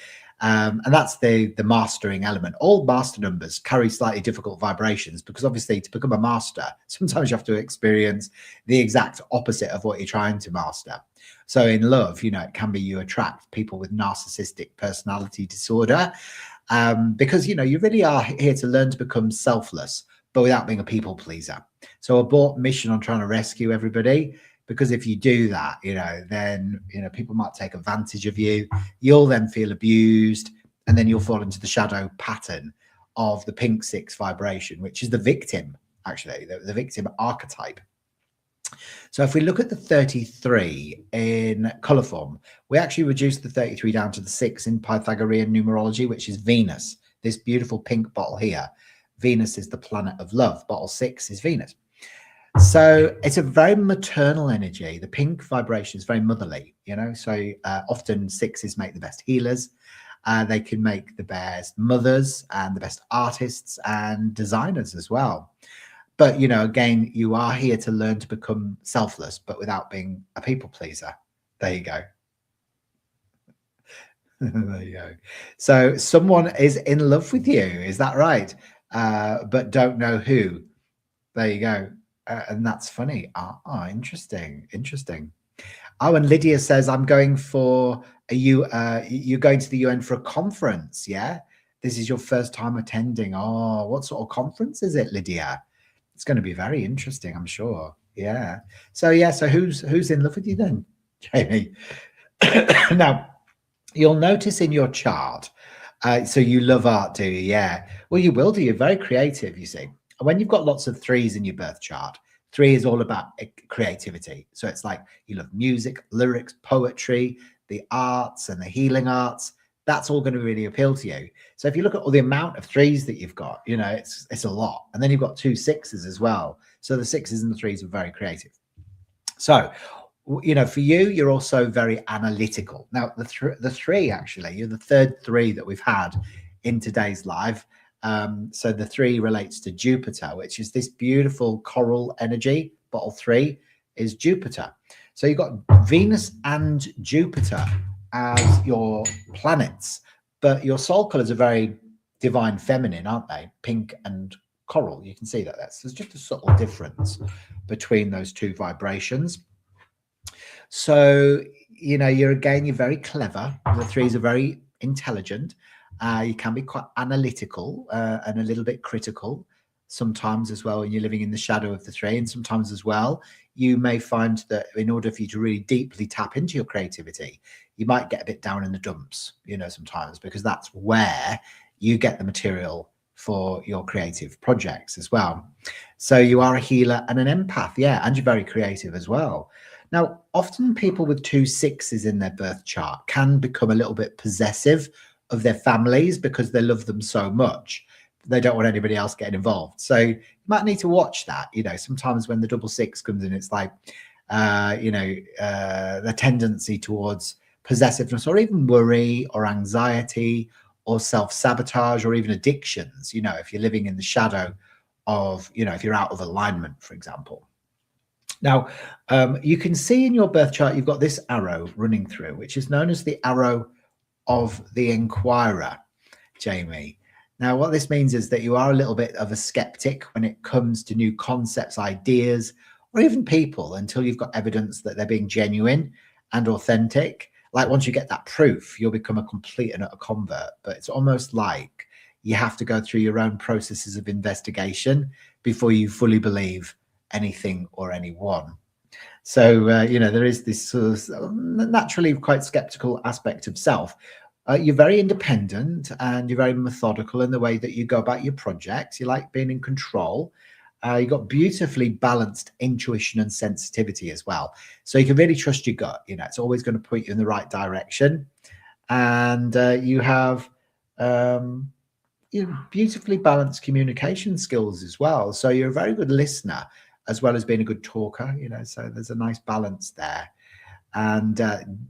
And that's the mastering element. All master numbers carry slightly difficult vibrations because obviously to become a master, sometimes you have to experience the exact opposite of what you're trying to master. So in love, you know, it can be you attract people with narcissistic personality disorder. Because, you know, you really are here to learn to become selfless, but without being a people pleaser. So abort mission on trying to rescue everybody, because if you do that, you know, then, you know, people might take advantage of you. You'll then feel abused, and then you'll fall into the shadow pattern of the pink 6 vibration, which is the victim, actually, the victim archetype. So if we look at the 33 in color form, we actually reduce the 33 down to the 6 in Pythagorean numerology, which is Venus. This beautiful pink bottle here. Venus is the planet of love. Bottle 6 is Venus. So it's a very maternal energy. The pink vibration is very motherly, you know, so often 6s make the best healers. They can make the best mothers and the best artists and designers as well. But, you know, again, you are here to learn to become selfless, but without being a people pleaser. There you go. There you go. So someone is in love with you. Is that right? But don't know who. There you go. And that's funny. Interesting. Interesting. Oh, and Lydia says, I'm going for you're going to the UN for a conference. Yeah. This is your first time attending. Oh, what sort of conference is it, Lydia? It's going to be very interesting, I'm sure. Yeah. So who's in love with you then, Jamie? Now, you'll notice in your chart, so you love art, do you? Yeah. Well, you will do. You're very creative, you see. When you've got lots of 3s in your birth chart, 3 is all about creativity. So it's like you love music, lyrics, poetry, the arts and the healing arts. That's all going to really appeal to you. So if you look at all the amount of 3s that you've got, you know, it's a lot. And then you've got 2 6s as well. So the 6s and the 3s are very creative. So, you know, for you, you're also very analytical. Now, the 3, actually, you're the third 3 that we've had in today's live. So the 3 relates to Jupiter, which is this beautiful coral energy. Bottle 3 is Jupiter. So you've got Venus and Jupiter as your planets, but your soul colors are very divine feminine, aren't they? Pink and coral. You can see that there's just a subtle difference between those 2 vibrations. So, you know, you're very clever. The 3s are very intelligent. You can be quite analytical and a little bit critical sometimes as well when you're living in the shadow of the 3. And sometimes as well, you may find that in order for you to really deeply tap into your creativity, you might get a bit down in the dumps, you know, sometimes, because that's where you get the material for your creative projects as well. So you are a healer and an empath. Yeah. And you're very creative as well. Now, often people with 2 6s in their birth chart can become a little bit possessive of their families because they love them so much. They don't want anybody else getting involved. So you might need to watch that. You know, sometimes when the 6 comes in, it's like, the tendency towards possessiveness or even worry or anxiety or self-sabotage or even addictions, you know, if you're living in the shadow of, you know, if you're out of alignment, for example. Now, you can see in your birth chart, you've got this arrow running through, which is known as the arrow of the inquirer, Jamie. Now, what this means is that you are a little bit of a skeptic when it comes to new concepts, ideas, or even people until you've got evidence that they're being genuine and authentic. Like once you get that proof, you'll become a complete and utter convert. But it's almost like you have to go through your own processes of investigation before you fully believe anything or anyone. So, you know, there is this sort of naturally quite skeptical aspect of self. You're very independent and you're very methodical in the way that you go about your projects. You like being in control. You've got beautifully balanced intuition and sensitivity as well. So you can really trust your gut. You know, it's always going to point you in the right direction. And you have beautifully balanced communication skills as well. So you're a very good listener as well as being a good talker, you know, so there's a nice balance there. And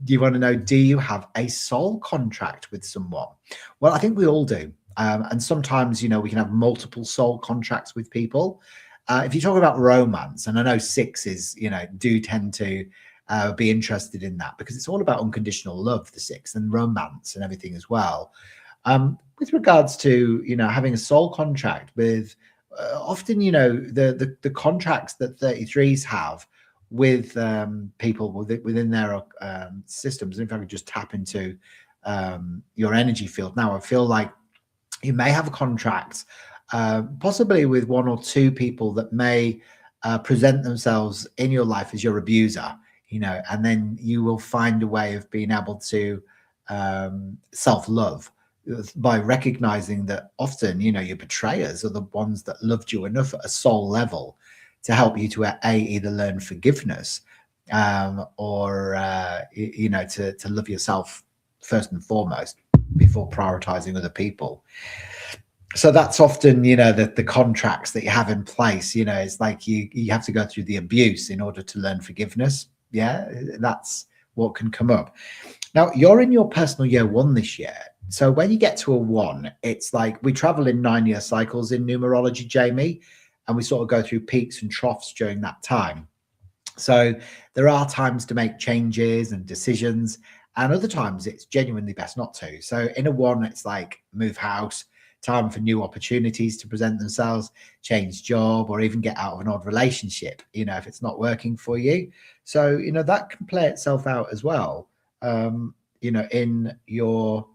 you want to know, do you have a soul contract with someone? Well, I think we all do. And sometimes, you know, we can have multiple soul contracts with people. If you talk about romance, and I know sixes, you know, do tend to be interested in that because it's all about unconditional love, the six, and romance and everything as well. With regards to, you know, having a soul contract with often, you know, the contracts that 33s have with people within their systems. And if I could just tap into your energy field now, I feel like you may have a contract possibly with one or two people that may present themselves in your life as your abuser, you know, and then you will find a way of being able to self-love by recognizing that often, you know, your betrayers are the ones that loved you enough at a soul level to help you to either learn forgiveness or you know, to love yourself first and foremost before prioritizing other people. So that's often, you know, the contracts that you have in place. You know, it's like you have to go through the abuse in order to learn forgiveness. Yeah, that's what can come up. Now, you're in your personal year 1 this year. So when you get to a 1, it's like we travel in 9-year cycles in numerology, Jamie, and we sort of go through peaks and troughs during that time. So there are times to make changes and decisions, and other times it's genuinely best not to. So in a 1, it's like move house, time for new opportunities to present themselves, change job, or even get out of an old relationship, you know, if it's not working for you. So, you know, that can play itself out as well, you know, in your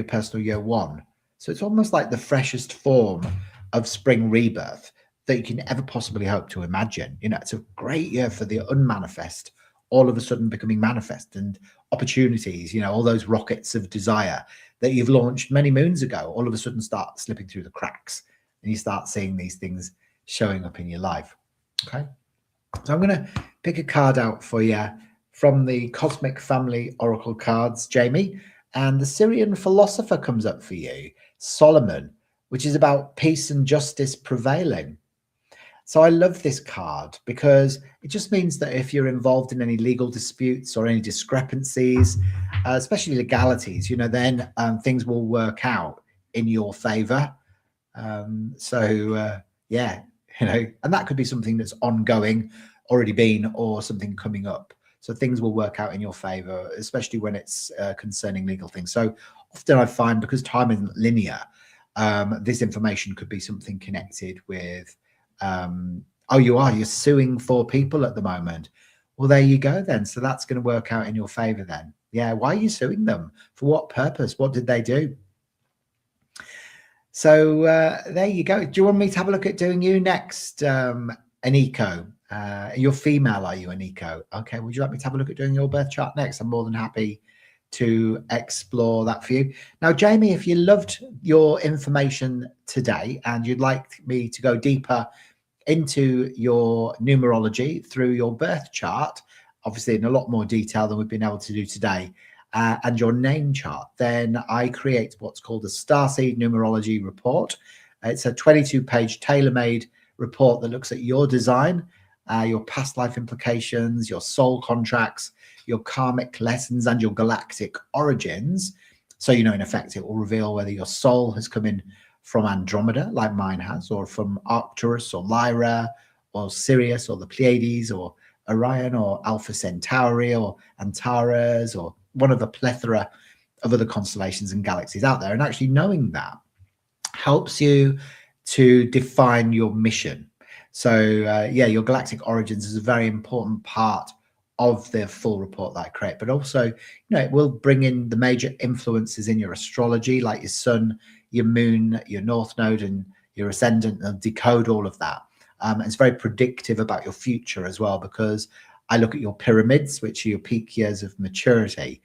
personal year 1. So it's almost like the freshest form of spring rebirth that you can ever possibly hope to imagine. You know, it's a great year for the unmanifest all of a sudden becoming manifest, and opportunities, you know, all those rockets of desire that you've launched many moons ago all of a sudden start slipping through the cracks, and you start seeing these things showing up in your life. Okay, so I'm going to pick a card out for you from the Cosmic Family Oracle cards, Jamie, and the Syrian philosopher comes up for you, Solomon, which is about peace and justice prevailing. So I love this card because it just means that if you're involved in any legal disputes or any discrepancies, especially legalities, you know, then things will work out in your favor. Yeah, you know, and that could be something that's ongoing, already been, or something coming up. So things will work out in your favor, especially when it's concerning legal things. So often I find, because time isn't linear, this information could be something connected with, oh, you're suing 4 people at the moment. Well, there you go then. So that's going to work out in your favor then. Yeah. Why are you suing them? For what purpose? What did they do? So there you go. Do you want me to have a look at doing you next, Aniko? You're female, are you, Aniko? Okay. Would you like me to have a look at doing your birth chart next? I'm more than happy to explore that for you. Now, Jamie, if you loved your information today and you'd like me to go deeper into your numerology through your birth chart, obviously in a lot more detail than we've been able to do today, and your name chart, then I create what's called a Starseed Numerology Report. It's a 22-page tailor-made report that looks at your design, your past life implications, your soul contracts, your karmic lessons, and your galactic origins. So, you know, in effect, it will reveal whether your soul has come in from Andromeda, like mine has, or from Arcturus or Lyra or Sirius or the Pleiades or Orion or Alpha Centauri or Antares or one of the plethora of other constellations and galaxies out there. And actually knowing that helps you to define your mission. So yeah, your galactic origins is a very important part of the full report that I create, but also, you know, it will bring in the major influences in your astrology, like your sun, your moon, your north node, and your ascendant, and decode all of that. It's very predictive about your future as well, because I look at your pyramids, which are your peak years of maturity.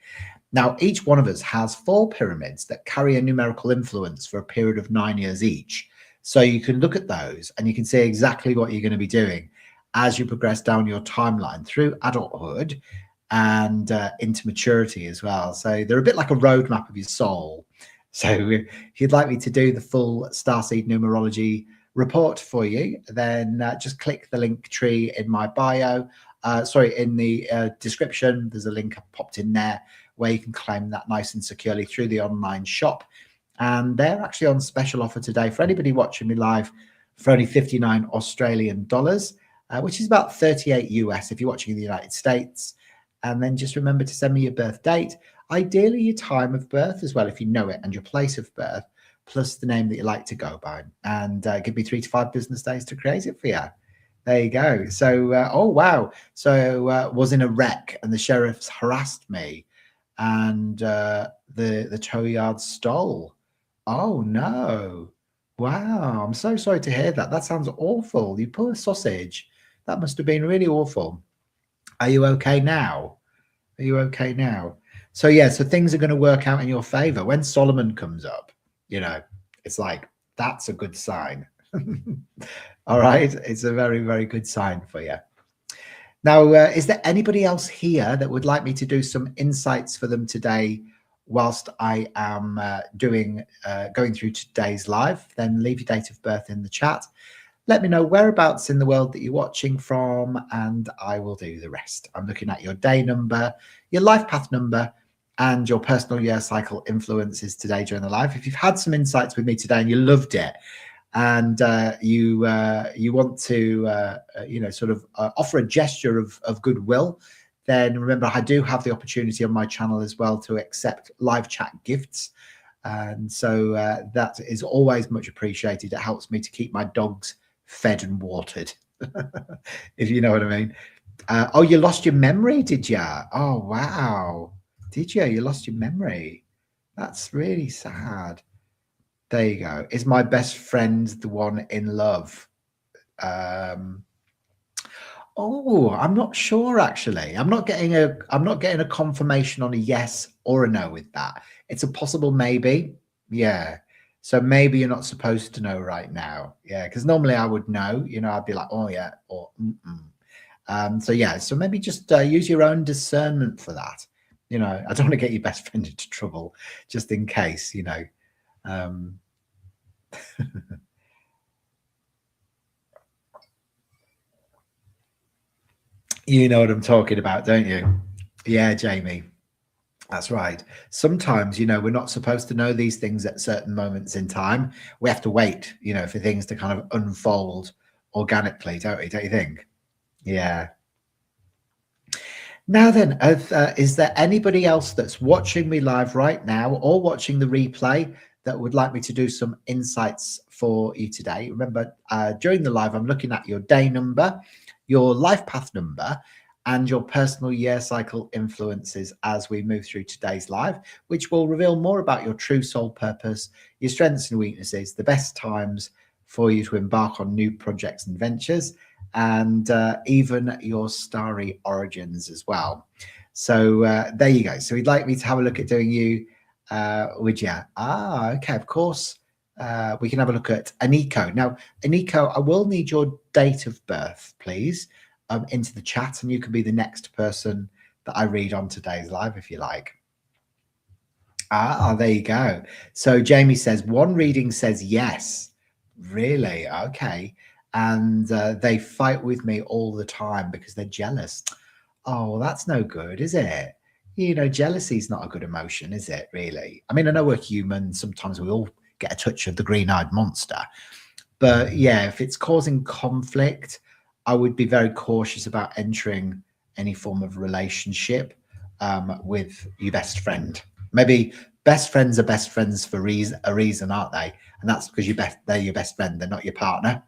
Now, each one of us has 4 pyramids that carry a numerical influence for a period of 9 years each. So you can look at those and you can see exactly what you're going to be doing as you progress down your timeline through adulthood and into maturity as well. So they're a bit like a roadmap of your soul. So if you'd like me to do the full Starseed Numerology report for you, then just click the link tree in my bio. In the description, there's a link I've popped in there where you can claim that nice and securely through the online shop. And they're actually on special offer today for anybody watching me live for only 59 Australian dollars, which is about 38 US if you're watching in the United States. And then just remember to send me your birth date, ideally your time of birth as well, if you know it, and your place of birth, plus the name that you like to go by. And give me 3 to 5 business days to create it for you. There you go. So, oh, wow. So was in a wreck and the sheriffs harassed me and the tow yard stole. Oh, no. Wow. I'm so sorry to hear that. That sounds awful. You poor sausage. That must have been really awful. Are you okay now? Are you okay now? So, yeah, so things are going to work out in your favor. When Solomon comes up, you know, it's like, that's a good sign. All right. It's a very, very good sign for you. Now, is there anybody else here that would like me to do some insights for them today whilst I am going through today's live? Then leave your date of birth in the chat. Let me know whereabouts in the world that you're watching from, and I will do the rest. I'm looking at your day number, your life path number, and your personal year cycle influences today during the live. If you've had some insights with me today and you loved it, and you want to offer a gesture of goodwill, then remember I do have the opportunity on my channel as well to accept live chat gifts, and so that is always much appreciated. It helps me to keep my dogs fed and watered, if you know what I mean. Oh, you lost your memory, did you? Oh, wow. Did you? You lost your memory. That's really sad. There you go. Is my best friend the one in love? Oh, I'm not sure actually. I'm not getting a confirmation on a yes or a no with that. It's a possible maybe. Yeah. So maybe you're not supposed to know right now. Yeah, because normally I would know, you know, I'd be like, oh yeah, or so yeah, so maybe just use your own discernment for that. You know, I don't want to get your best friend into trouble just in case, you know. You know what I'm talking about, don't you? Yeah, Jamie. That's right. Sometimes, you know, we're not supposed to know these things at certain moments in time. We have to wait, you know, for things to kind of unfold organically, don't we? Don't you think? Yeah. Now then, is there anybody else that's watching me live right now or watching the replay that would like me to do some insights for you today? Remember, during the live, I'm looking at your day number, your life path number, and your personal year cycle influences as we move through today's live, which will reveal more about your true soul purpose, your strengths and weaknesses, the best times for you to embark on new projects and ventures, and even your starry origins as well. So there you go. So we'd like me to have a look at doing you, would you? Ah, okay, of course. We can have a look at Aniko. Now, Aniko, I will need your date of birth, please, into the chat, and you can be the next person that I read on today's live if you like. Ah, there you go. So Jamie says, one reading says yes. Really? Okay. And they fight with me all the time because they're jealous. Oh, well, that's no good, is it? You know, jealousy is not a good emotion, is it, really? I mean, I know we're human. Sometimes we all get a touch of the green-eyed monster. But yeah, if it's causing conflict, I would be very cautious about entering any form of relationship with your best friend. Maybe best friends are best friends for a reason, aren't they? And that's because they're your best friend, they're not your partner.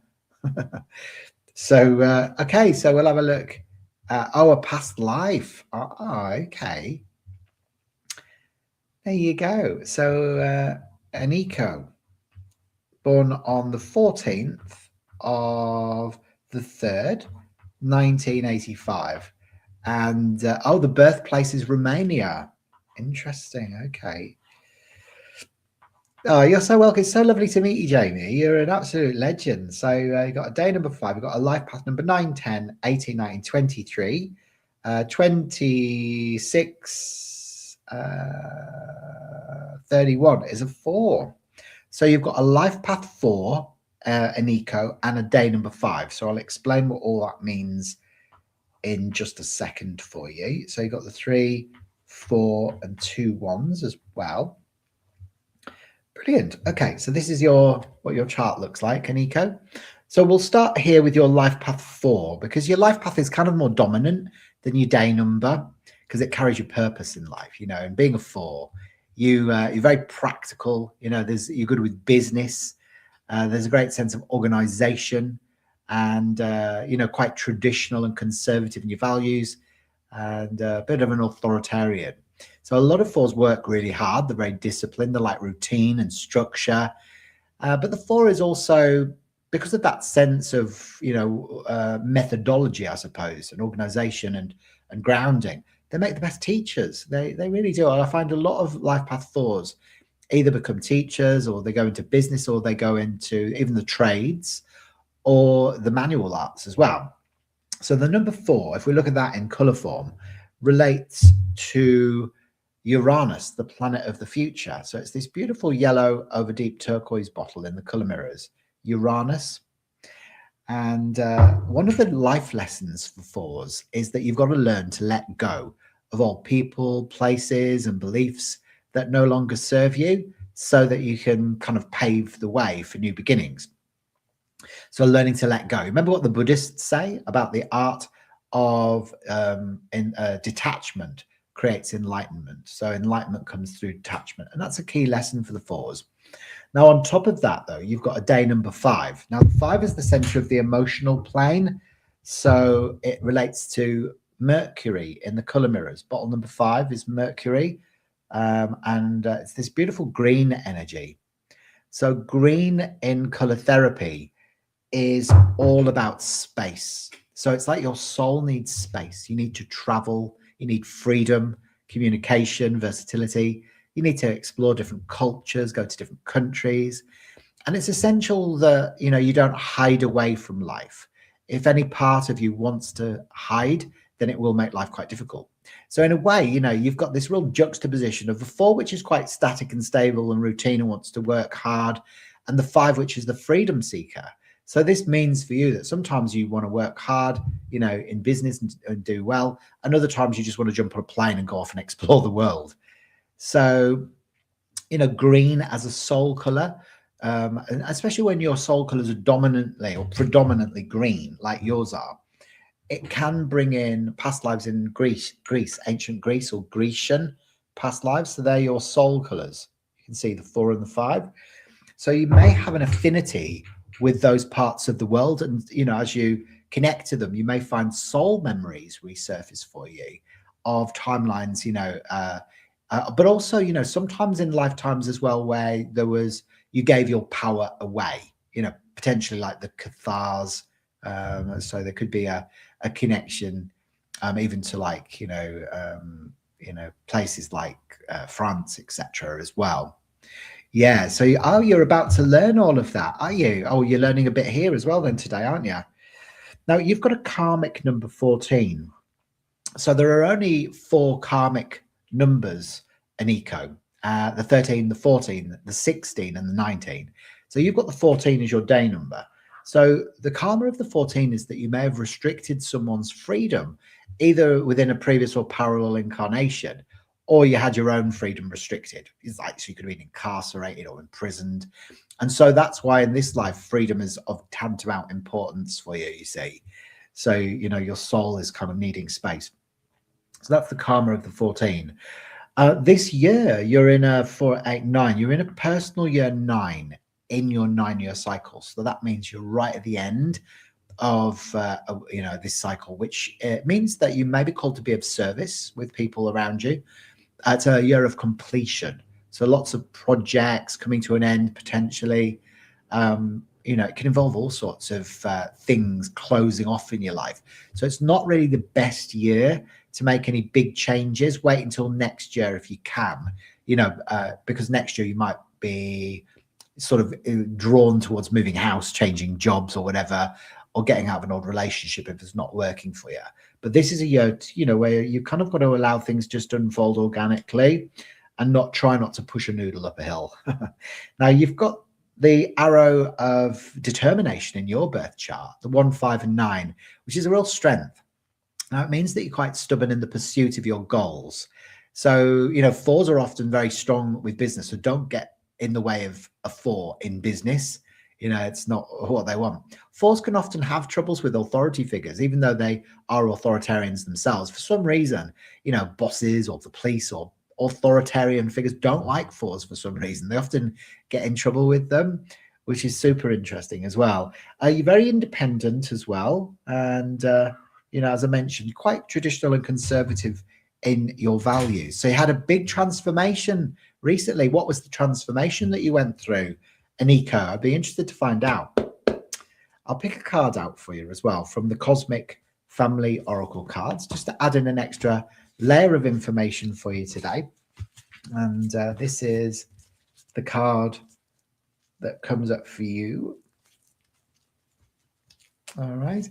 So, okay, so we'll have a look. A past life. Oh, okay. There you go. So, Aniko, born on the 14th of the 3rd, 1985. And, the birthplace is Romania. Interesting. Okay. Oh, you're so welcome. It's so lovely to meet you, Jamie. You're an absolute legend. So you've got a day number 5, you've got a life path number 9, 10, 18, 19, 23, 26, 31 is a 4. So you've got a life path 4, an eco, and a day number 5. So I'll explain what all that means in just a second for you. So you've got the 3, 4, and 2 1s as well. Brilliant. Okay, so this is what your chart looks like, Aniko. So we'll start here with your life path 4, because your life path is kind of more dominant than your day number, because it carries your purpose in life, and being a 4, you're very practical, you're good with business. There's a great sense of organization and, quite traditional and conservative in your values, and a bit of an authoritarian. So a lot of 4s work really hard. They're very disciplined. They like routine and structure. But the 4 is also, because of that sense of, methodology, I suppose, and organization and grounding, they make the best teachers. They really do. I find a lot of life path 4s either become teachers, or they go into business, or they go into even the trades or the manual arts as well. So the number 4, if we look at that in color form, relates to Uranus, the planet of the future. So it's this beautiful yellow over deep turquoise bottle in the color mirrors, Uranus. And one of the life lessons for 4s is that you've got to learn to let go of all people, places, and beliefs that no longer serve you, so that you can kind of pave the way for new beginnings. So learning to let go. Remember what the Buddhists say about the art of detachment creates enlightenment. So enlightenment comes through detachment, and that's a key lesson for the 4s. Now, on top of that, though, you've got a day number 5. Now, 5 is the center of the emotional plane, so it relates to Mercury in the color mirrors. Bottle number 5 is Mercury, and it's this beautiful green energy. So green in color therapy is all about space. So it's like your soul needs space. You need to travel, you need freedom, communication, versatility. You need to explore different cultures, go to different countries. And it's essential that, you don't hide away from life. If any part of you wants to hide, then it will make life quite difficult. So in a way, you've got this real juxtaposition of the 4, which is quite static and stable and routine and wants to work hard, and the 5, which is the freedom seeker. So this means for you that sometimes you want to work hard, in business and do well, and other times you just want to jump on a plane and go off and explore the world. So, green as a soul color, and especially when your soul colors are dominantly or predominantly green, like yours are, it can bring in past lives in Greece, ancient Greece, or Grecian past lives. So they're your soul colors. You can see the 4 and the 5. So you may have an affinity with those parts of the world. And, as you connect to them, you may find soul memories resurface for you of timelines, but also, sometimes in lifetimes as well, where you gave your power away, potentially like the Cathars. So there could be a connection, even to like, places like France, etc. as well. Yeah. So, you're about to learn all of that, are you? Oh, you're learning a bit here as well then today, aren't you? Now, you've got a karmic number 14. So there are only 4 karmic numbers in eco, the 13, the 14, the 16, and the 19. So you've got the 14 as your day number. So the karma of the 14 is that you may have restricted someone's freedom, either within a previous or parallel incarnation, or you had your own freedom restricted. It's like, so you could have been incarcerated or imprisoned. And so that's why in this life, freedom is of tantamount importance for you, you see. So, your soul is kind of needing space. So that's the karma of the 14. This year, you're in a 4, 8, 9. You're in a personal year 9 in your 9-year cycle. So that means you're right at the end of this cycle, which means that you may be called to be of service with people around you. It's a year of completion. So lots of projects coming to an end potentially. It can involve all sorts of things closing off in your life. So it's not really the best year to make any big changes. Wait until next year if you can, because next year you might be sort of drawn towards moving house, changing jobs or whatever, or getting out of an old relationship if it's not working for you. But this is a year, where you kind of got to allow things just to unfold organically and try not to push a noodle up a hill. Now, you've got the arrow of determination in your birth chart, the 1, 5, and 9, which is a real strength. Now, it means that you're quite stubborn in the pursuit of your goals. So, 4s are often very strong with business, so don't get in the way of a 4 in business. It's not what they want. 4s can often have troubles with authority figures, even though they are authoritarians themselves. For some reason, bosses or the police or authoritarian figures don't like 4s for some reason. They often get in trouble with them, which is super interesting as well. You're very independent as well. And, as I mentioned, quite traditional and conservative in your values. So you had a big transformation recently. What was the transformation that you went through, Aniko? I'd be interested to find out. I'll pick a card out for you as well from the Cosmic Family Oracle cards, just to add in an extra layer of information for you today. And this is the card that comes up for you. All right.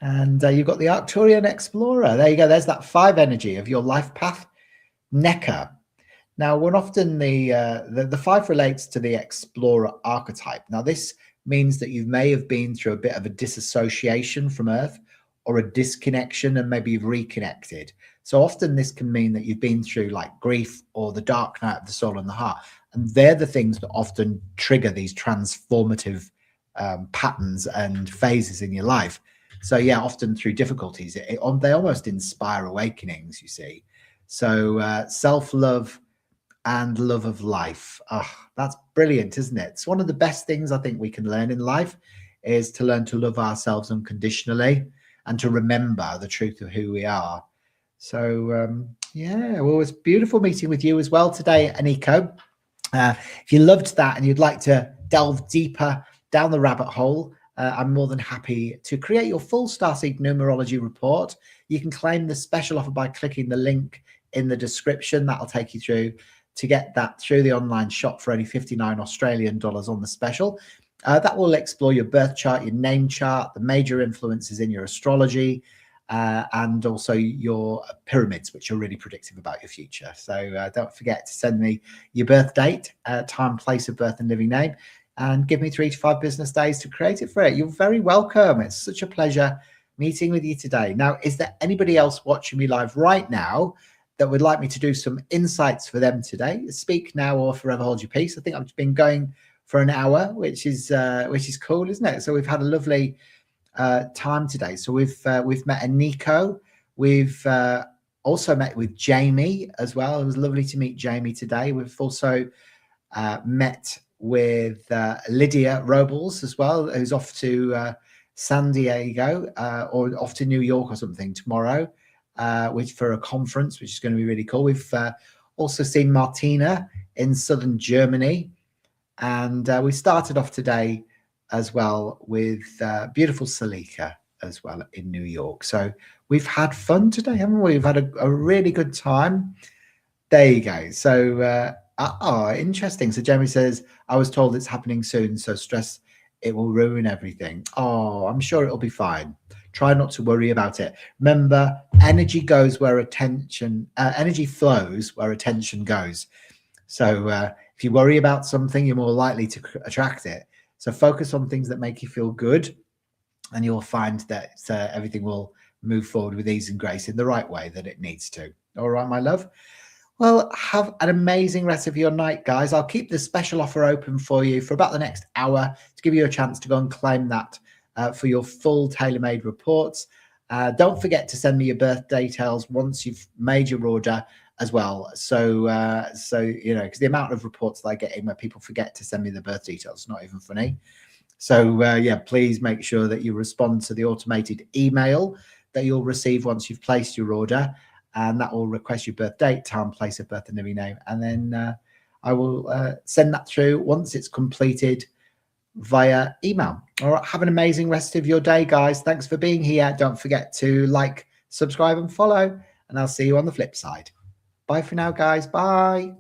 And you've got the Arcturian Explorer. There you go. There's that 5 energy of your life path, Necker. Now, one often the 5 relates to the Explorer archetype. Now, this means that you may have been through a bit of a disassociation from Earth or a disconnection, and maybe you've reconnected. So often this can mean that you've been through like grief or the dark night of the soul and the heart. And they're the things that often trigger these transformative patterns and phases in your life. So yeah, often through difficulties, they almost inspire awakenings, you see. So self-love and love of life. Oh, that's brilliant, isn't it? It's one of the best things I think we can learn in life, is to learn to love ourselves unconditionally and to remember the truth of who we are. So yeah, well, it's beautiful meeting with you as well today, Aniko. If you loved that and you'd like to delve deeper down the rabbit hole, I'm more than happy to create your full Starseed Numerology report. You can claim the special offer by clicking the link in the description. That'll take you through to get that through the online shop for only 59 Australian dollars on the special. That will explore your birth chart, your name chart, the major influences in your astrology, and also your pyramids, which are really predictive about your future. So don't forget to send me your birth date, time, place of birth, and living name, and give me 3 to 5 business days to create it for it. You're very welcome. It's such a pleasure meeting with you today. Now, is there anybody else watching me live right now that would like me to do some insights for them today? Speak now or forever hold your peace. I think I've been going for an hour, which is cool, isn't it? So we've had a lovely time today. So we've met Aniko. We've also met with Jamie as well. It was lovely to meet Jamie today. We've also met with Lydia Robles as well, who's off to San Diego or off to New York or something tomorrow, for a conference, which is going to be really cool. We've also seen Martina in southern Germany, and we started off today as well with beautiful Salika as well in New York. So we've had fun today, haven't we? We've had a really good time. There you go. So interesting. So Jamie says, I was told it's happening soon, so stress, it will ruin everything. Oh, I'm sure it'll be fine. Try not to worry about it. Remember, energy goes where attention, energy flows where attention goes. So if you worry about something, you're more likely to attract it. So focus on things that make you feel good, and you'll find that everything will move forward with ease and grace in the right way that it needs to. All right, my love. Well, have an amazing rest of your night, guys. I'll keep the special offer open for you for about the next hour to give you a chance to go and claim that for your full tailor-made reports. Don't forget to send me your birth details once you've made your order as well. So because the amount of reports that I get in where people forget to send me the birth details is not even funny. So yeah, please make sure that you respond to the automated email that you'll receive once you've placed your order, and that will request your birth date, time, place of birth, and living name. And then I will send that through once it's completed via email. All right, have an amazing rest of your day, guys. Thanks for being here. Don't forget to like, subscribe, and follow, and I'll see you on the flip side. Bye for now, guys. Bye.